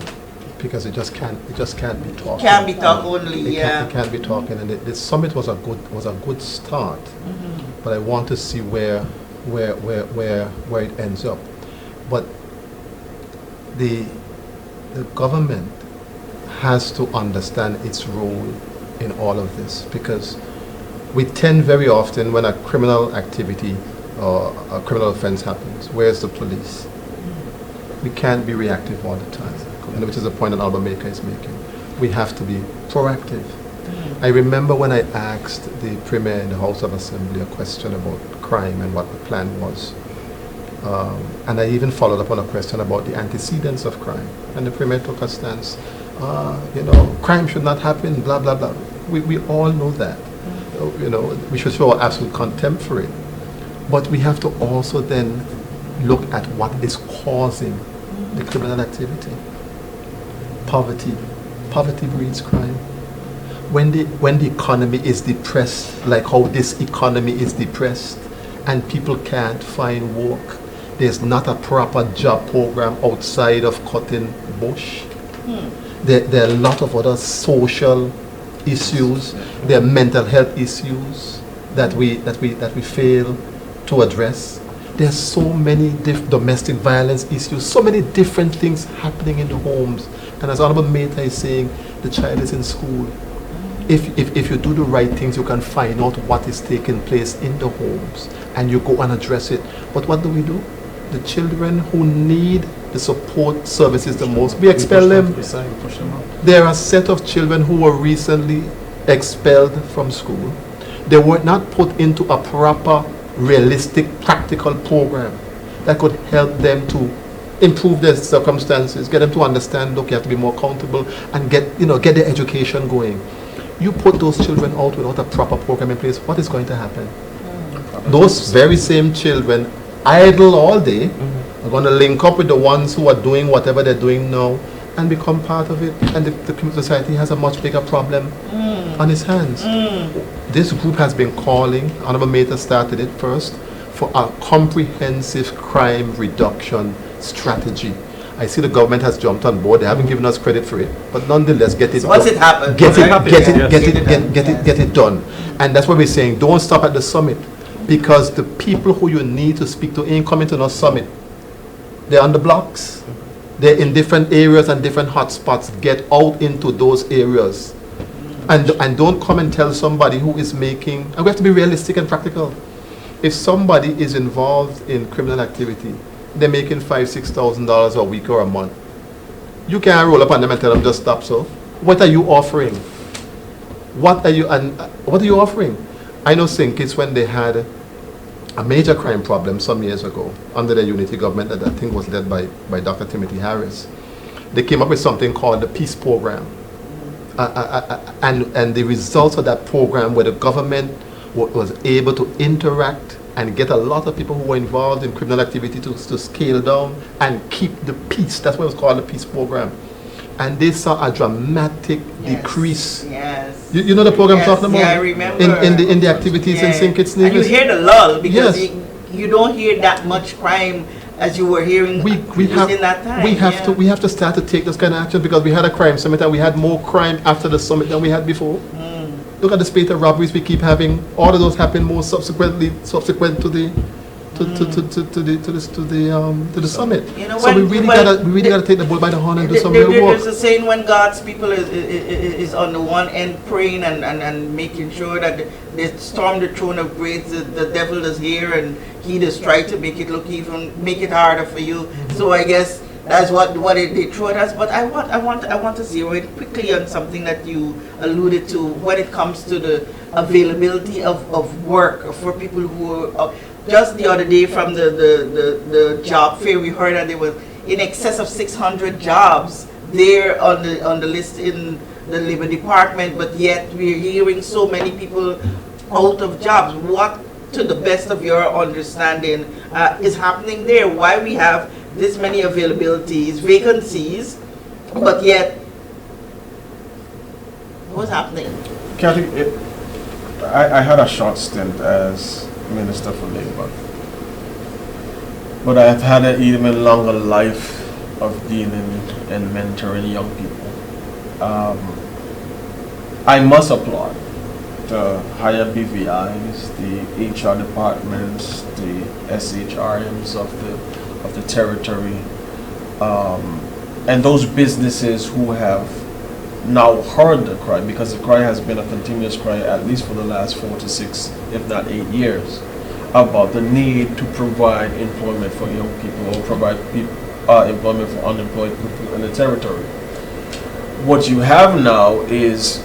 because it just can't be talking. It can't be talk only, yeah. It can't be talking, and the summit was a good start. Mm-hmm. But I want to see where it ends up. But the government has to understand its role in all of this, because we tend very often, when a criminal activity or a criminal offense happens, where's the police? We can't be reactive all the time, and which is the point that Alba Maker is making. We have to be proactive. I remember when I asked the Premier in the House of Assembly a question about crime and what the plan was. And I even followed up on a question about the antecedents of crime. And the Premier took a stance, crime should not happen, blah, blah, blah. We all know that. We should show absolute contempt for it. But we have to also then look at what is causing the criminal activity. Poverty. Poverty breeds crime. When the economy is depressed, like how this economy is depressed, and people can't find work, there's not a proper job program outside of cutting bush. There are a lot of other social issues. There are mental health issues that we fail to address. There's so many domestic violence issues, so many different things happening in the homes. And as Honorable Meta is saying, the child is in school. If you do the right things, you can find out what is taking place in the homes and you go and address it. But what do? The children who need the support services the most, we expel them. There are a set of children who were recently expelled from school. They were not put into a proper, realistic, practical program that could help them to improve their circumstances, get them to understand, look, you have to be more accountable and get their education going. You put those children out without a proper program in place, what is going to happen? Those very same children, idle all day, are going to link up with the ones who are doing whatever they're doing now and become part of it. And the society has a much bigger problem on its hands. This group has been calling, Honorable Meta started it first, for a comprehensive crime reduction strategy. I see the government has jumped on board. They haven't given us credit for it, but nonetheless, get it. Once it happens, get it done. And that's what we're saying. Don't stop at the summit, because the people who you need to speak to ain't coming to no summit. They're on the blocks. They're in different areas and different hotspots. Get out into those areas, and don't come and tell somebody who is making. And we have to be realistic and practical. If somebody is involved in criminal activity, they're making $5,000-$6,000 a week or a month. You can't roll up on them and tell them just stop. So, what are you offering? What are you offering? I know St. Kitts, when they had a major crime problem some years ago under the unity government that I think was led by Dr. Timothy Harris, they came up with something called the Peace Program. And the results of that program, where the government was able to interact and get a lot of people who were involved in criminal activity to scale down and keep the peace. That's what it was called, the Peace Program. And they saw a dramatic decrease. Yes. You know the program I'm talking about? Yeah, I remember. In the activities in St. Kitts And you hear the lull, because yes. you don't hear that much crime as you were hearing we have, in that time. We have to start to take this kind of action, because we had a crime summit and we had more crime after the summit than we had before. Look at the spate of robberies we keep having. All of those happen more subsequent to the summit. So we really gotta take the bull by the horn and do some real work. There's a saying, when God's people is on the one end praying and making sure that they storm the throne of grace, the devil is here and he does try to make it make it harder for you. So I guess that's what they throw at us. But I want to zero in quickly on something that you alluded to when it comes to the availability of work for people who are. Just the other day from the job fair, we heard that there was in excess of 600 jobs there on the list in the Labor Department, but yet we're hearing so many people out of jobs. What, to the best of your understanding, is happening there? Why we have this many availabilities, vacancies, but yet what's happening? Kathy, I had a short stint as Minister for Labor, but I've had an even longer life of dealing and mentoring young people. I must applaud the higher BVIs, the HR departments, the SHRMs of the territory, and those businesses who have now heard the cry, because the cry has been a continuous cry at least for the last 4 to 6, if not 8 years, about the need to provide employment for young people, or provide employment for unemployed people in the territory. What you have now is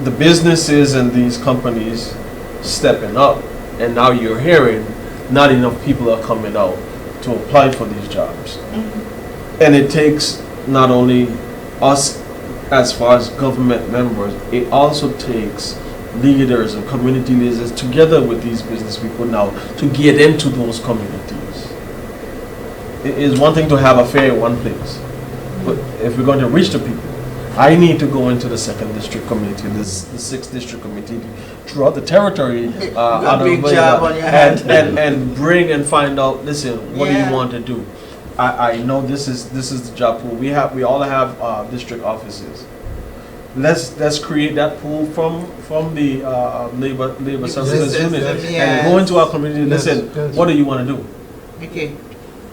the businesses and these companies stepping up, and now you're hearing not enough people are coming out to apply for these jobs. And it takes not only us as far as government members, it also takes leaders and community leaders together with these business people now to get into those communities. It is one thing to have a fair in one place, but if we're going to reach the people, I need to go into the 2nd District Committee, the 6th District Committee, throughout the territory, a big job on your hands. and bring and find out, listen, what do you want to do? I know this is the job pool. We all have district offices. Let's create that pool from the labor services unit and go into our community. Listen, what do you want to do? Okay.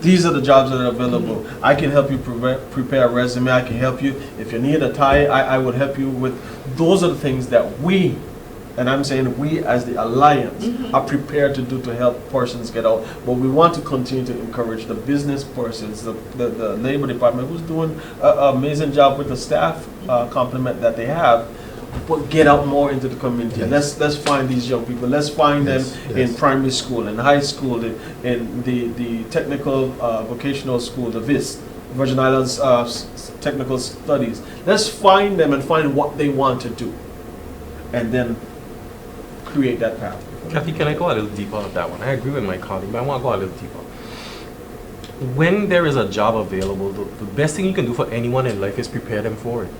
These are the jobs that are available. I can help you prepare a resume. I can help you if you need a tie. I would help you with. Those are the things that we, and I'm saying we as the alliance, are prepared to do to help persons get out. But we want to continue to encourage the business persons, the labor department, who's doing an amazing job with the staff complement that they have. But get out more into the community. Yes. Let's find these young people. Let's find them in primary school, in high school, in the technical vocational school, the VIS, Virgin Islands Technical Studies. Let's find them and find what they want to do, and then create that path. Kathy, can I go a little deeper on that one? I agree with my colleague, but I want to go a little deeper. When there is a job available, the best thing you can do for anyone in life is prepare them for it.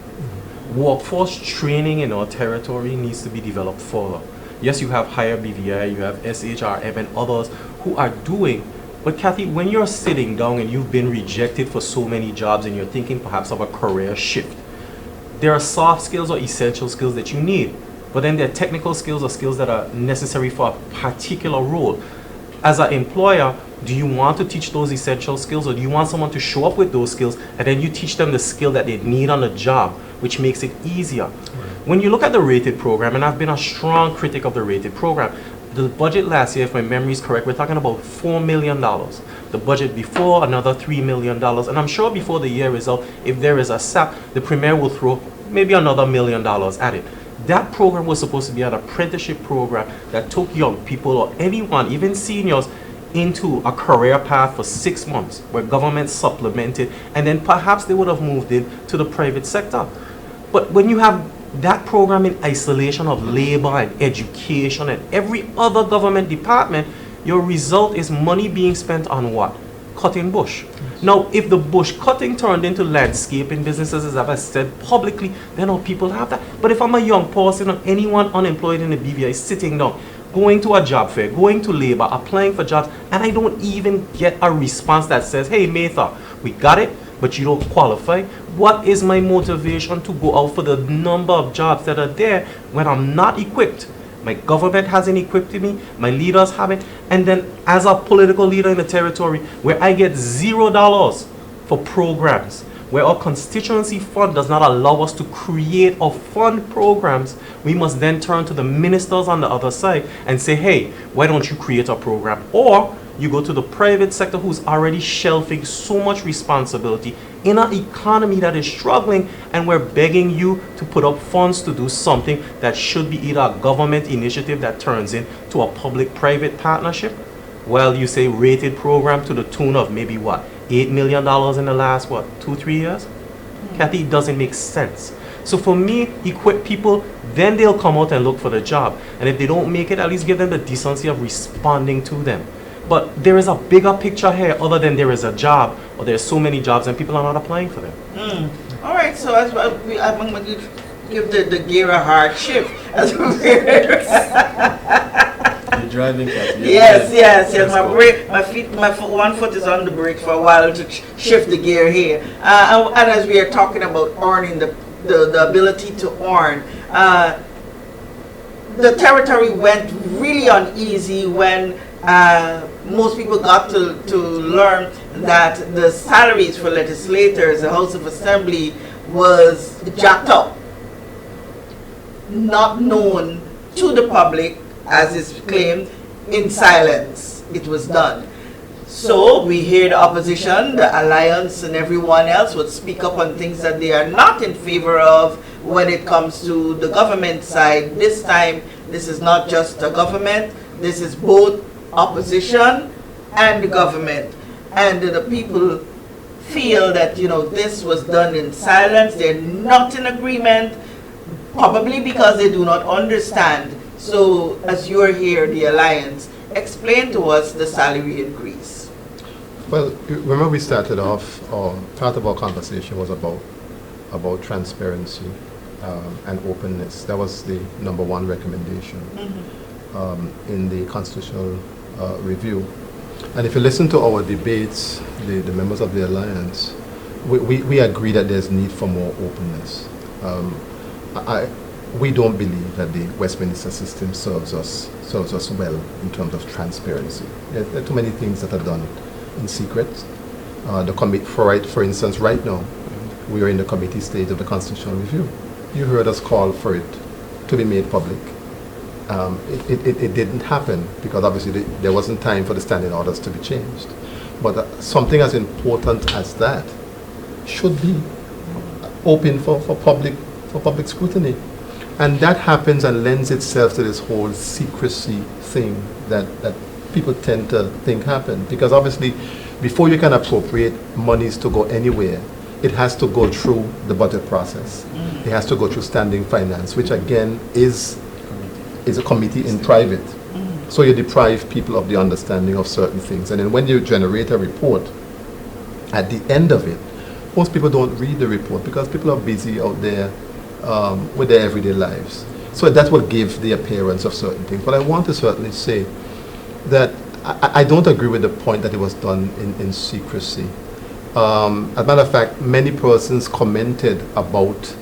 Workforce training in our territory needs to be developed further. Yes, you have higher BVI, you have SHRM and others who are doing, but Kathy, when you're sitting down and you've been rejected for so many jobs and you're thinking perhaps of a career shift, there are soft skills or essential skills that you need, but then there are technical skills or skills that are necessary for a particular role. As an employer, do you want to teach those essential skills, or do you want someone to show up with those skills and then you teach them the skill that they need on the job, which makes it easier? When you look at the rated program, and I've been a strong critic of the rated program, the budget last year, if my memory is correct, we're talking about $4 million. The budget before, another $3 million. And I'm sure before the year is out, if there is a SAP, the Premier will throw maybe another $1 million at it. That program was supposed to be an apprenticeship program that took young people or anyone, even seniors, into a career path for 6 months where government supplemented, and then perhaps they would have moved into the private sector. But when you have that program in isolation of labor and education and every other government department, your result is money being spent on what? Cutting bush. Now, if the bush cutting turned into landscaping businesses, as I've said publicly, then all people have that. But if I'm a young person or anyone unemployed in the BVI sitting down, going to a job fair, going to labor, applying for jobs, and I don't even get a response that says, hey, Matha, we got it, but you don't qualify. What is my motivation to go out for the number of jobs that are there when I'm not equipped? My government hasn't equipped me, my leaders haven't, and then as a political leader in the territory where I get $0 for programs, where our constituency fund does not allow us to create or fund programs, we must then turn to the ministers on the other side and say, hey, why don't you create a program? Or you go to the private sector who's already shelving so much responsibility in an economy that is struggling, and we're begging you to put up funds to do something that should be either a government initiative that turns into a public-private partnership. Well, you say rated program to the tune of maybe what, $8 million in the last, what, 2-3 years? Kathy, it doesn't make sense. So for me, equip people, then they'll come out and look for the job. And if they don't make it, at least give them the decency of responding to them. But there is a bigger picture here other than there is a job, or there's so many jobs and people are not applying for them. All right, so as well, I'm going to give the gear a hard shift. As You're driving, Kathy. Yes. My one foot is on the brake for a while to shift the gear here. And as we are talking about earning the ability to earn, the territory went really uneasy when most people got to learn that the salaries for legislators, the House of Assembly, was jacked up, not known to the public, as is claimed, in silence. It was done. So we hear the opposition, the alliance, and everyone else would speak up on things that they are not in favor of when it comes to the government side. This time, this is not just the government, this is both opposition and the government. And the people feel that, you know, this was done in silence, they're not in agreement, probably because they do not understand. So as you're here, the alliance, explain to us the salary increase. Well, remember we started off, or part of our conversation was about transparency and openness. That was the number one recommendation in the constitutional review. And if you listen to our debates, the members of the alliance, we agree that there's need for more openness. We don't believe that the Westminster system serves us well in terms of transparency. There are too many things that are done in secret. For instance, right now, we are in the committee stage of the constitutional review. You heard us call for it to be made public. It didn't happen because obviously there wasn't time for the standing orders to be changed. But something as important as that should be open for public scrutiny. And that happens and lends itself to this whole secrecy thing that people tend to think happen. Because obviously, before you can appropriate monies to go anywhere, it has to go through the budget process. It has to go through standing finance, which again is a committee in private. So you deprive people of the understanding of certain things. And then when you generate a report, at the end of it, most people don't read the report because people are busy out there with their everyday lives. So that will give the appearance of certain things. But I want to certainly say that I don't agree with the point that it was done in secrecy. As a matter of fact, many persons commented about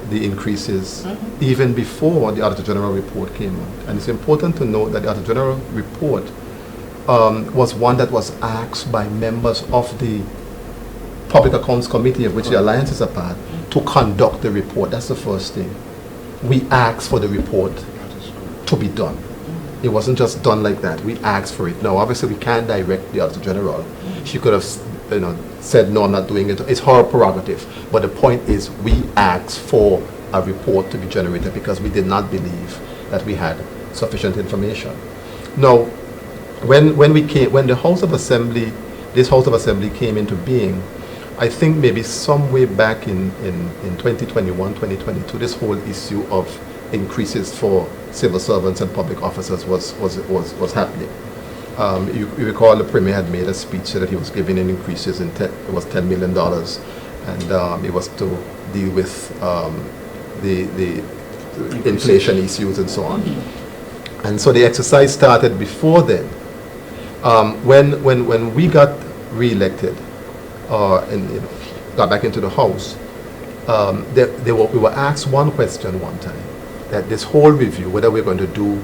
the increases even before the Auditor General report came out. And it's important to note that the Auditor General report was one that was asked by members of the Public Accounts Committee, of which the Alliance is a part, to conduct the report. That's the first thing. We asked for the report to be done. It wasn't just done like that. We asked for it. Now, obviously, we can't direct the Auditor General. She could have, said, no, I'm not doing it. It's her prerogative. But the point is, we asked for a report to be generated because we did not believe that we had sufficient information. Now, when the House of Assembly, this House of Assembly came into being, I think maybe some way back in 2021, 2022, this whole issue of increases for civil servants and public officers was happening. You recall the Premier had made a speech that he was giving in increases it was $10 million, and it was to deal with the inflation issues and so on. And so the exercise started before then. When we got re-elected, and got back into the House, we were asked one question one time, that this whole review, whether we're going to do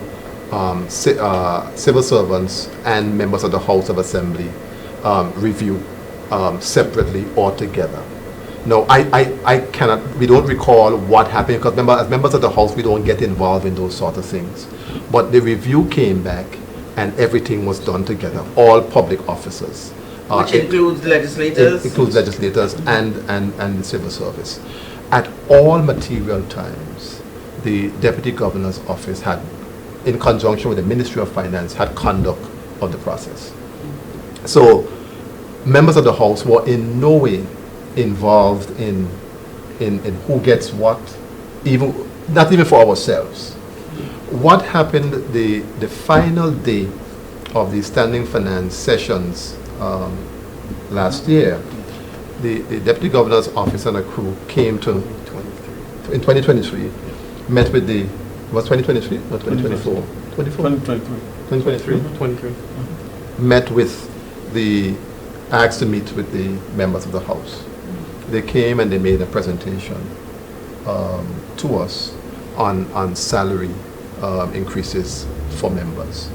civil servants and members of the House of Assembly review separately or together. No, I cannot, we don't recall what happened, because as members of the House, we don't get involved in those sort of things. But the review came back and everything was done together, all public officers. Which includes legislators? It includes legislators and the civil service. At all material times, the Deputy Governor's Office had, in conjunction with the Ministry of Finance, had conduct of the process. So members of the House were in no way involved in who gets what, not even for ourselves. What happened the final day of the Standing Finance sessions last year, the Deputy Governor's Office and a crew came to, in 2023, met with the, was 2023 or 2024? 2023. Met with the, asked to meet with the members of the House. They came and they made a presentation to us on salary increases for members.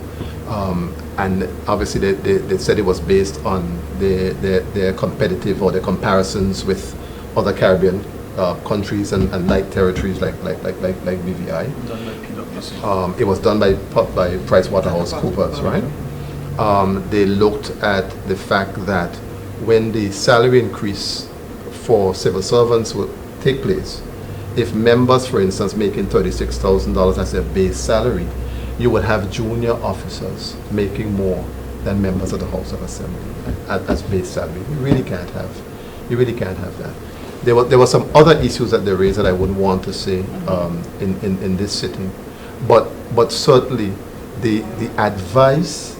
And obviously they said it was based on their competitive or their comparisons with other Caribbean countries and like territories like BVI. Done by PwC. It was done by PricewaterhouseCoopers, right? they looked at the fact that when the salary increase for civil servants will take place, if members, for instance, making $36,000 as their base salary, you would have junior officers making more than members of the House of Assembly as base salary. You really can't have that. There were some other issues that they raised that I wouldn't want to say in this sitting, but certainly the advice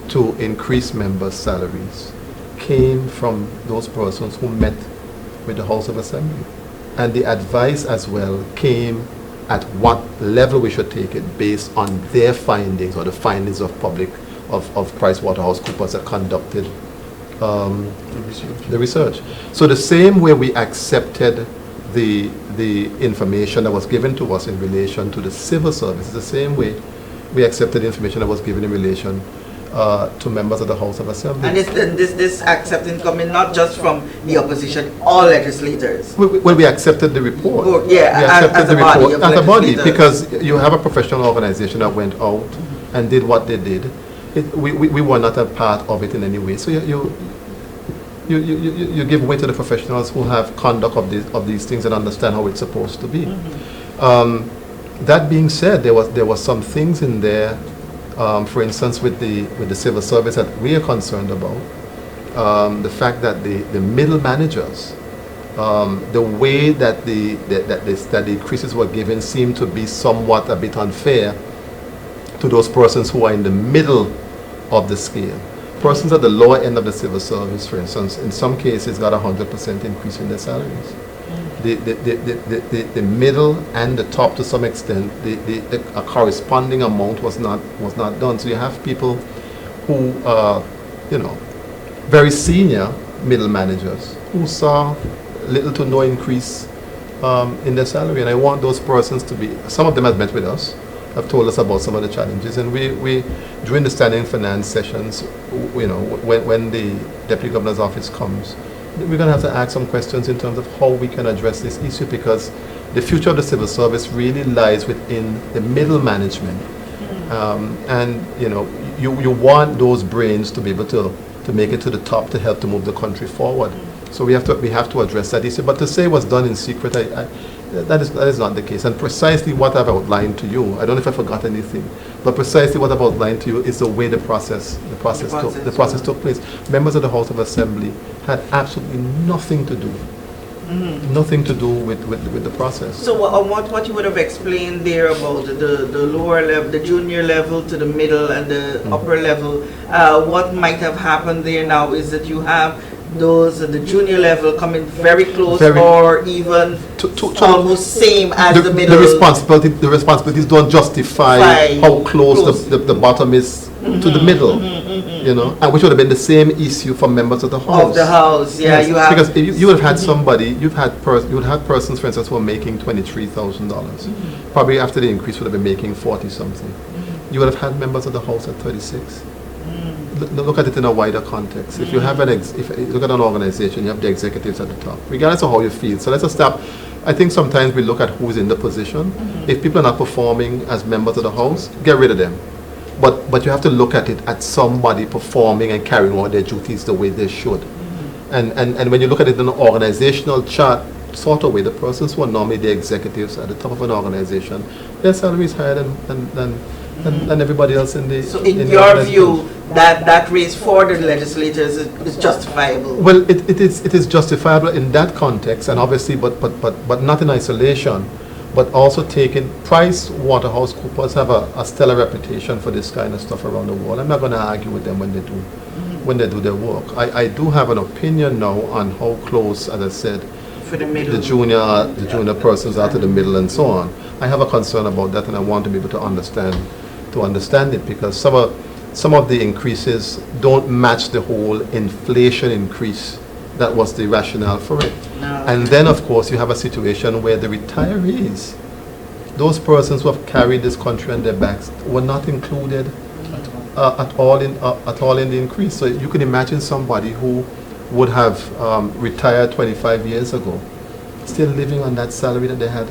to increase members' salaries came from those persons who met with the House of Assembly. And the advice as well came at what level we should take it based on their findings or the findings of PricewaterhouseCoopers that conducted the research. So the same way we accepted the information that was given to us in relation to the civil service, the same way we accepted the information that was given in relation to members of the House of Assembly. And this accepting coming not just from the opposition, all legislators. Well, we accepted the report. Yeah, we accepted the report as a body, because you have a professional organization that went out and did what they did. We were not a part of it in any way. So you give way to the professionals who have conduct of these things and understand how it's supposed to be. That being said, there were some things in there, for instance, with the civil service that we are concerned about. The fact that the middle managers, the way that the increases were given seemed to be somewhat a bit unfair to those persons who are in the middle of the scale. Persons at the lower end of the civil service, for instance, in some cases got 100% increase in their salaries. The middle and the top, to some extent, a corresponding amount was not done. So you have people who are, very senior middle managers who saw little to no increase in their salary. And I want those persons to be, some of them have met with us, have told us about some of the challenges, and we during the standing finance sessions, when the Deputy Governor's office comes, we're going to have to ask some questions in terms of how we can address this issue, because the future of the civil service really lies within the middle management. And you want those brains to be able to make it to the top to help to move the country forward. So we have to address that issue. But to say it was done in secret, that is not the case. And precisely what I've outlined to you, I don't know if I forgot anything, but precisely what I've outlined to you is the way the process took place. Members of the House of Assembly had absolutely nothing to do. Nothing to do with the process. So what you would have explained there about the lower level, the junior level to the middle and the upper level, what might have happened there now is that you have those at the junior level coming very close or even almost same as the middle. The responsibilities don't justify how close the bottom is to the middle. And which would have been the same issue for members of the House. Of the House, yeah. Yes, you have, because if you would have had somebody, you would have persons, for instance, who are making $23,000. Probably after the increase would have been making 40 something. You would have had members of the House at 36. Look at it in a wider context. If you have if you look at an organization, you have the executives at the top, regardless of how you feel. So let's just stop. I think sometimes we look at who's in the position. If people are not performing as members of the House, get rid of them. But you have to look at it at somebody performing and carrying out their duties the way they should. And when you look at it in an organizational chart sort of way, the persons who are normally the executives at the top of an organization, their salary is higher than everybody else in the. So in your view, that raise for the legislators is justifiable? Well, it is justifiable in that context, and obviously, but not in isolation. But also taking, PricewaterhouseCoopers have a stellar reputation for this kind of stuff around the world. I'm not going to argue with them when they do their work. I do have an opinion now on how close, as I said, for the middle, the junior persons are to the middle and so on. I have a concern about that, and I want to be able to understand it, because some of the increases don't match the whole inflation increase that was the rationale for it. No. And then, of course, you have a situation where the retirees, those persons who have carried this country on their backs, were not included at all in the increase. So you can imagine somebody who would have retired 25 years ago, still living on that salary that they had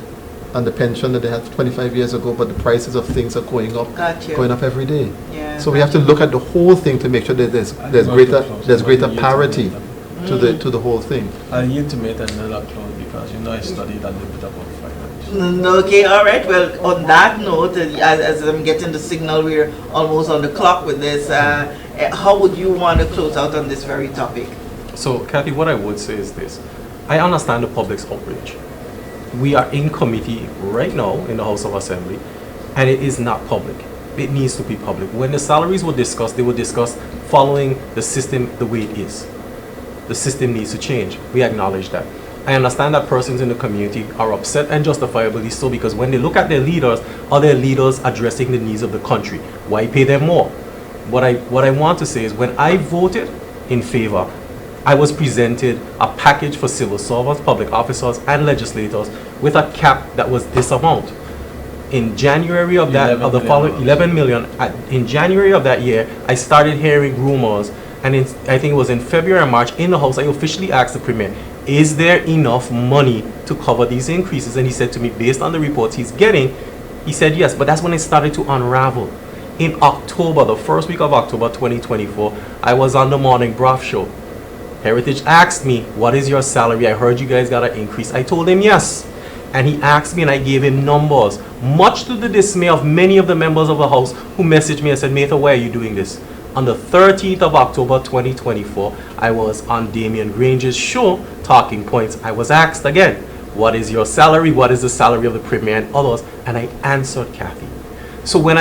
on the pension that they had 25 years ago, but the prices of things are going up, Gotcha. going up every day. Yeah. So we have to look at the whole thing to make sure that there's greater parity to the whole thing. I need to make another close because I studied a little bit about finance. Okay, all right. Well, on that note, as I'm getting the signal, we're almost on the clock with this. How would you want to close out on this very topic? So, Kathy, what I would say is this. I understand the public's outrage. We are in committee right now in the House of Assembly, and it is not public. It needs to be public. When the salaries were discussed, they were discussed following the system the way it is. The system needs to change. We acknowledge that. I understand that persons in the community are upset, and justifiably so, because when they look at their leaders, are their leaders addressing the needs of the country? Why pay them more? What I want to say is, when I voted in favor, I was presented a package for civil servants, public officers, and legislators with a cap that was this amount. In January of the following 11 million, in January of that year, I started hearing rumors, and I think it was in February or March in the House, I officially asked the Premier, is there enough money to cover these increases? And he said to me, based on the reports he's getting, he said yes, but that's when it started to unravel. In October, the first week of October 2024, I was on the Morning Broth Show. Heritage asked me, what is your salary? I heard you guys got an increase. I told him yes. And he asked me and I gave him numbers, much to the dismay of many of the members of the House who messaged me and said, Mather, why are you doing this? On the 13th of October 2024, I was on Damian Grange's show, Talking Points. I was asked again, what is your salary? What is the salary of the Premier and others? And I answered, Kathy. So when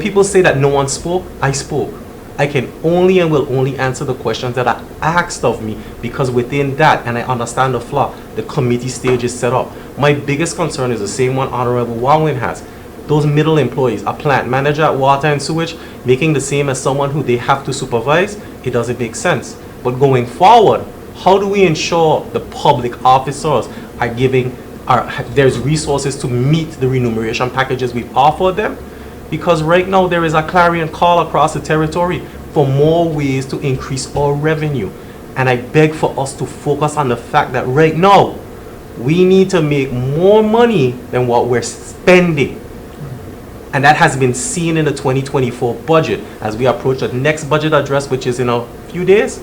people say that no one spoke, I spoke. I can only and will only answer the questions that are asked of me, because within that, and I understand the flaw, the committee stage is set up. My biggest concern is the same one Honorable Walwyn has. Those middle employees, a plant manager at Water and Sewage, making the same as someone who they have to supervise, it doesn't make sense. But going forward, how do we ensure the public officers are there's resources to meet the remuneration packages we've offered them? Because right now there is a clarion call across the territory for more ways to increase our revenue. And I beg for us to focus on the fact that right now we need to make more money than what we're spending. And that has been seen in the 2024 budget. As we approach the next budget address, which is in a few days,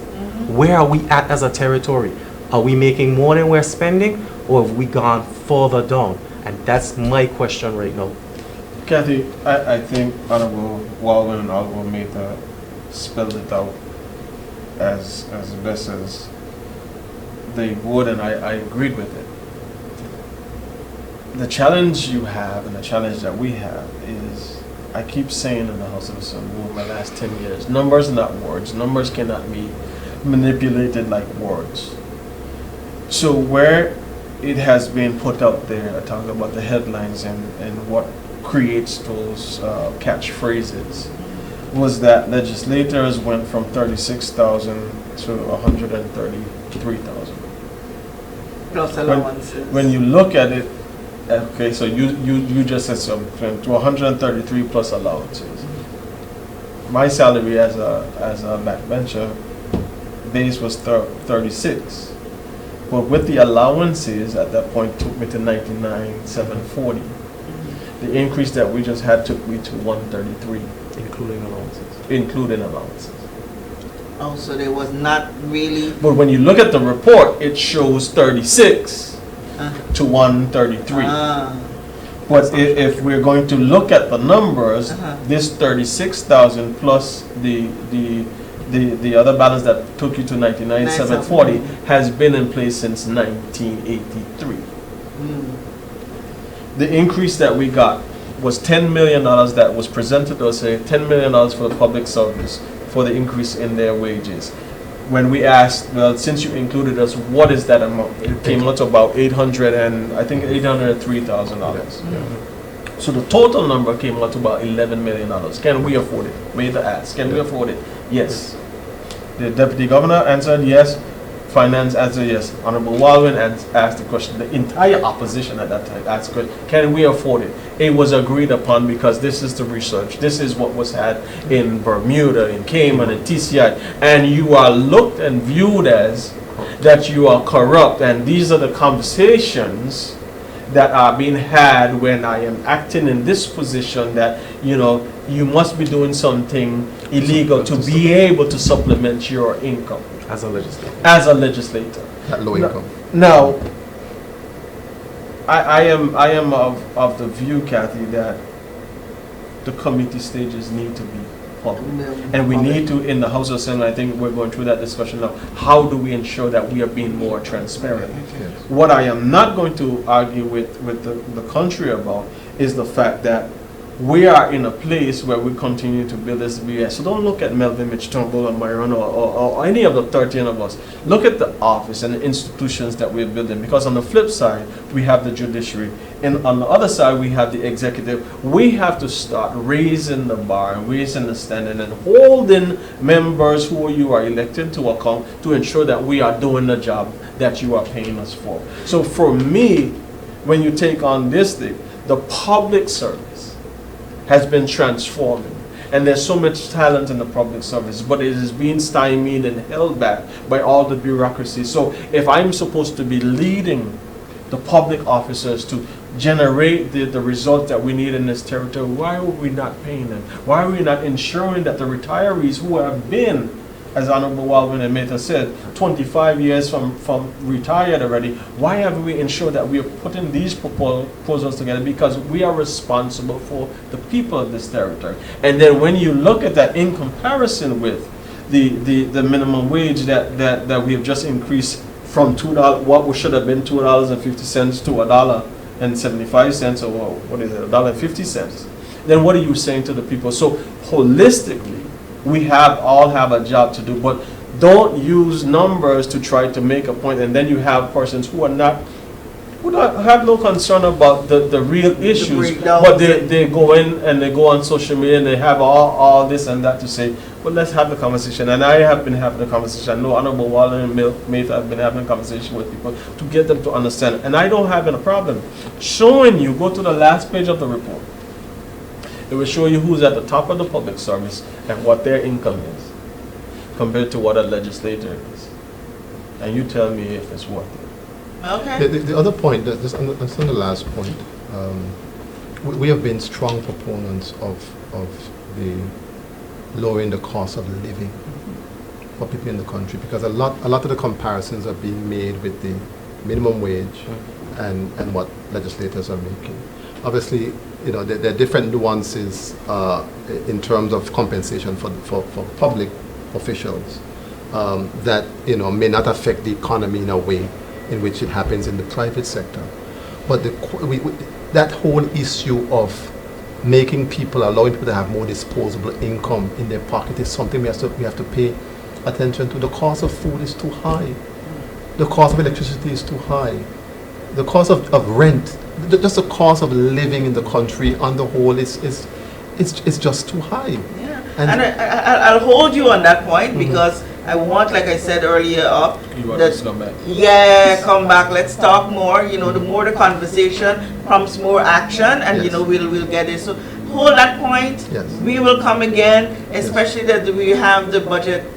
where are we at as a territory? Are we making more than we're spending, or have we gone further down? And that's my question right now. Kathy, I think Honorable Walwyn and Honorable Mather spelled it out as best as they would, and I agreed with it. The challenge you have and the challenge that we have is, I keep saying in the House of Assembly over my last 10 years, numbers not words. Numbers cannot be manipulated like words. So where it has been put out there, talking about the headlines and what creates those catchphrases, was that legislators went from 36,000 to 133,000. Plus allowances. When you look at it, okay, so you just said something, to 133 plus allowances. My salary as a backbencher base was 36, but with the allowances at that point took me to 99,740. The increase that we just had took me to 133, Including allowances. including allowances. Oh, so there was not really. But when you look at the report, it shows 36 to 133. But if we're going to look at the numbers, this 36,000 plus the other balance that took you to 99,740 has been in place since 1983. The increase that we got was $10 million that was presented to us, $10 million for the public service for the increase in their wages. When we asked, well, since you included us, what is that amount? It came out to about $803,000. So the total number came out to about $11 million. Can we afford it? Mather asked, can we afford it? Yes. The Deputy Governor answered yes. Finance answered yes. Honorable Walwyn asked the question. The entire opposition at that time asked the question, can we afford it? It was agreed upon because this is the research. This is what was had in Bermuda, in Cayman, in TCI. And you are looked and viewed as that you are corrupt. And these are the conversations that are being had when I am acting in this position, that, you know, you must be doing something illegal to be able to supplement your income. As a legislator. As a legislator. At low income. Now, I am of the view, Kathy, that the committee stages need to be public. And we need to, in the House of Senate, I think we're going through that discussion now, how do we ensure that we are being more transparent? Yes. What I am not going to argue with the country about is the fact that we are in a place where we continue to build this BS. So don't look at Melvin, Mitch, Turnbull, or Myron, or any of the 13 of us. Look at the office and the institutions that we're building, because on the flip side, we have the judiciary. And on the other side, we have the executive. We have to start raising the bar, raising the standard, and holding members who you are elected to account to ensure that we are doing the job that you are paying us for. So for me, when you take on this thing, the public service has been transforming, and there's so much talent in the public service, but it is being stymied and held back by all the bureaucracy. So if I'm supposed to be leading the public officers to generate the results that we need in this territory, why are we not paying them? Why are we not ensuring that the retirees who have been, as Honorable Walvin and Mehta said, 25 years from retired already, why haven't we ensured that we are putting these proposals together? Because we are responsible for the people of this territory. And then when you look at that in comparison with the minimum wage that we have just increased from $2, what should have been $2.50 to $1.75, or what is it, $1.50, then what are you saying to the people? So holistically, we all have a job to do, but don't use numbers to try to make a point, and then you have persons who have no concern about the real issues, but they go in and they go on social media and they have all this and that to say, well, let's have the conversation. And I have been having the conversation. I know Honorable Wallen and Mehta have been having a conversation with people to get them to understand, and I don't have a problem showing you. Go to the last page of the report. It will show you who's at the top of the public service and what their income is compared to what a legislator is. And you tell me if it's worth it. Okay. The other point, that's on the last point, we have been strong proponents of the lowering the cost of living for people in the country, because a lot of the comparisons are being made with the minimum wage and what legislators are making. Obviously, you know, there are different nuances in terms of compensation for public officials that, you know, may not affect the economy in a way in which it happens in the private sector. But that whole issue of making people, allowing people to have more disposable income in their pocket is something we have to pay attention to. The cost of food is too high. The cost of electricity is too high. The cost of rent, just the cost of living in the country on the whole is just too high. Yeah, and I'll hold you on that point, because I want, like I said earlier, come back. Let's talk more. You know, the more the conversation prompts more action, and you know, we'll get it. So hold that point. Yes. We will come again, especially that we have the budget.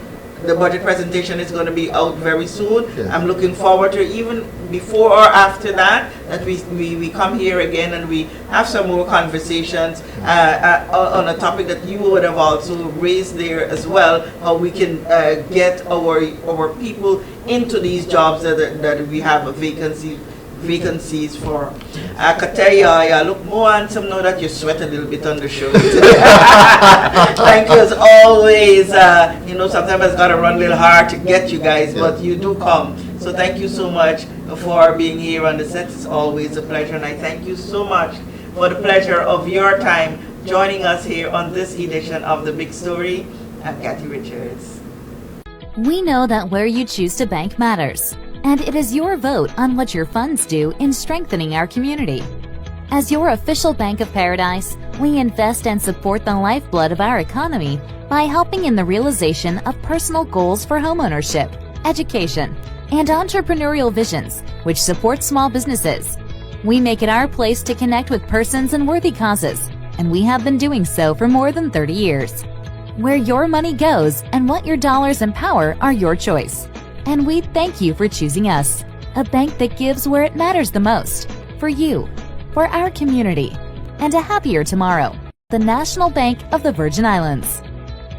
The budget presentation is going to be out very soon. Yes. I'm looking forward to, even before or after that we come here again and we have some more conversations on a topic that you would have also raised there as well, how we can get our people into these jobs that we have vacancies for. I could tell you look more handsome now that you sweat a little bit on the show. Thank you as always. You know, sometimes it's got to run a little hard to get you guys, but you do come. So thank you so much for being here on the set. It's always a pleasure, and I thank you so much for the pleasure of your time joining us here on this edition of The Big Story. I'm Kathy Richards. We know that where you choose to bank matters, and it is your vote on what your funds do in strengthening our community. As your official Bank of Paradise, we invest and support the lifeblood of our economy by helping in the realization of personal goals for homeownership, education, and entrepreneurial visions, which support small businesses. We make it our place to connect with persons and worthy causes, and we have been doing so for more than 30 years. Where your money goes and what your dollars empower are your choice. And we thank you for choosing us, a bank that gives where it matters the most. for you, for our community, and a happier tomorrow. The National Bank of the Virgin Islands.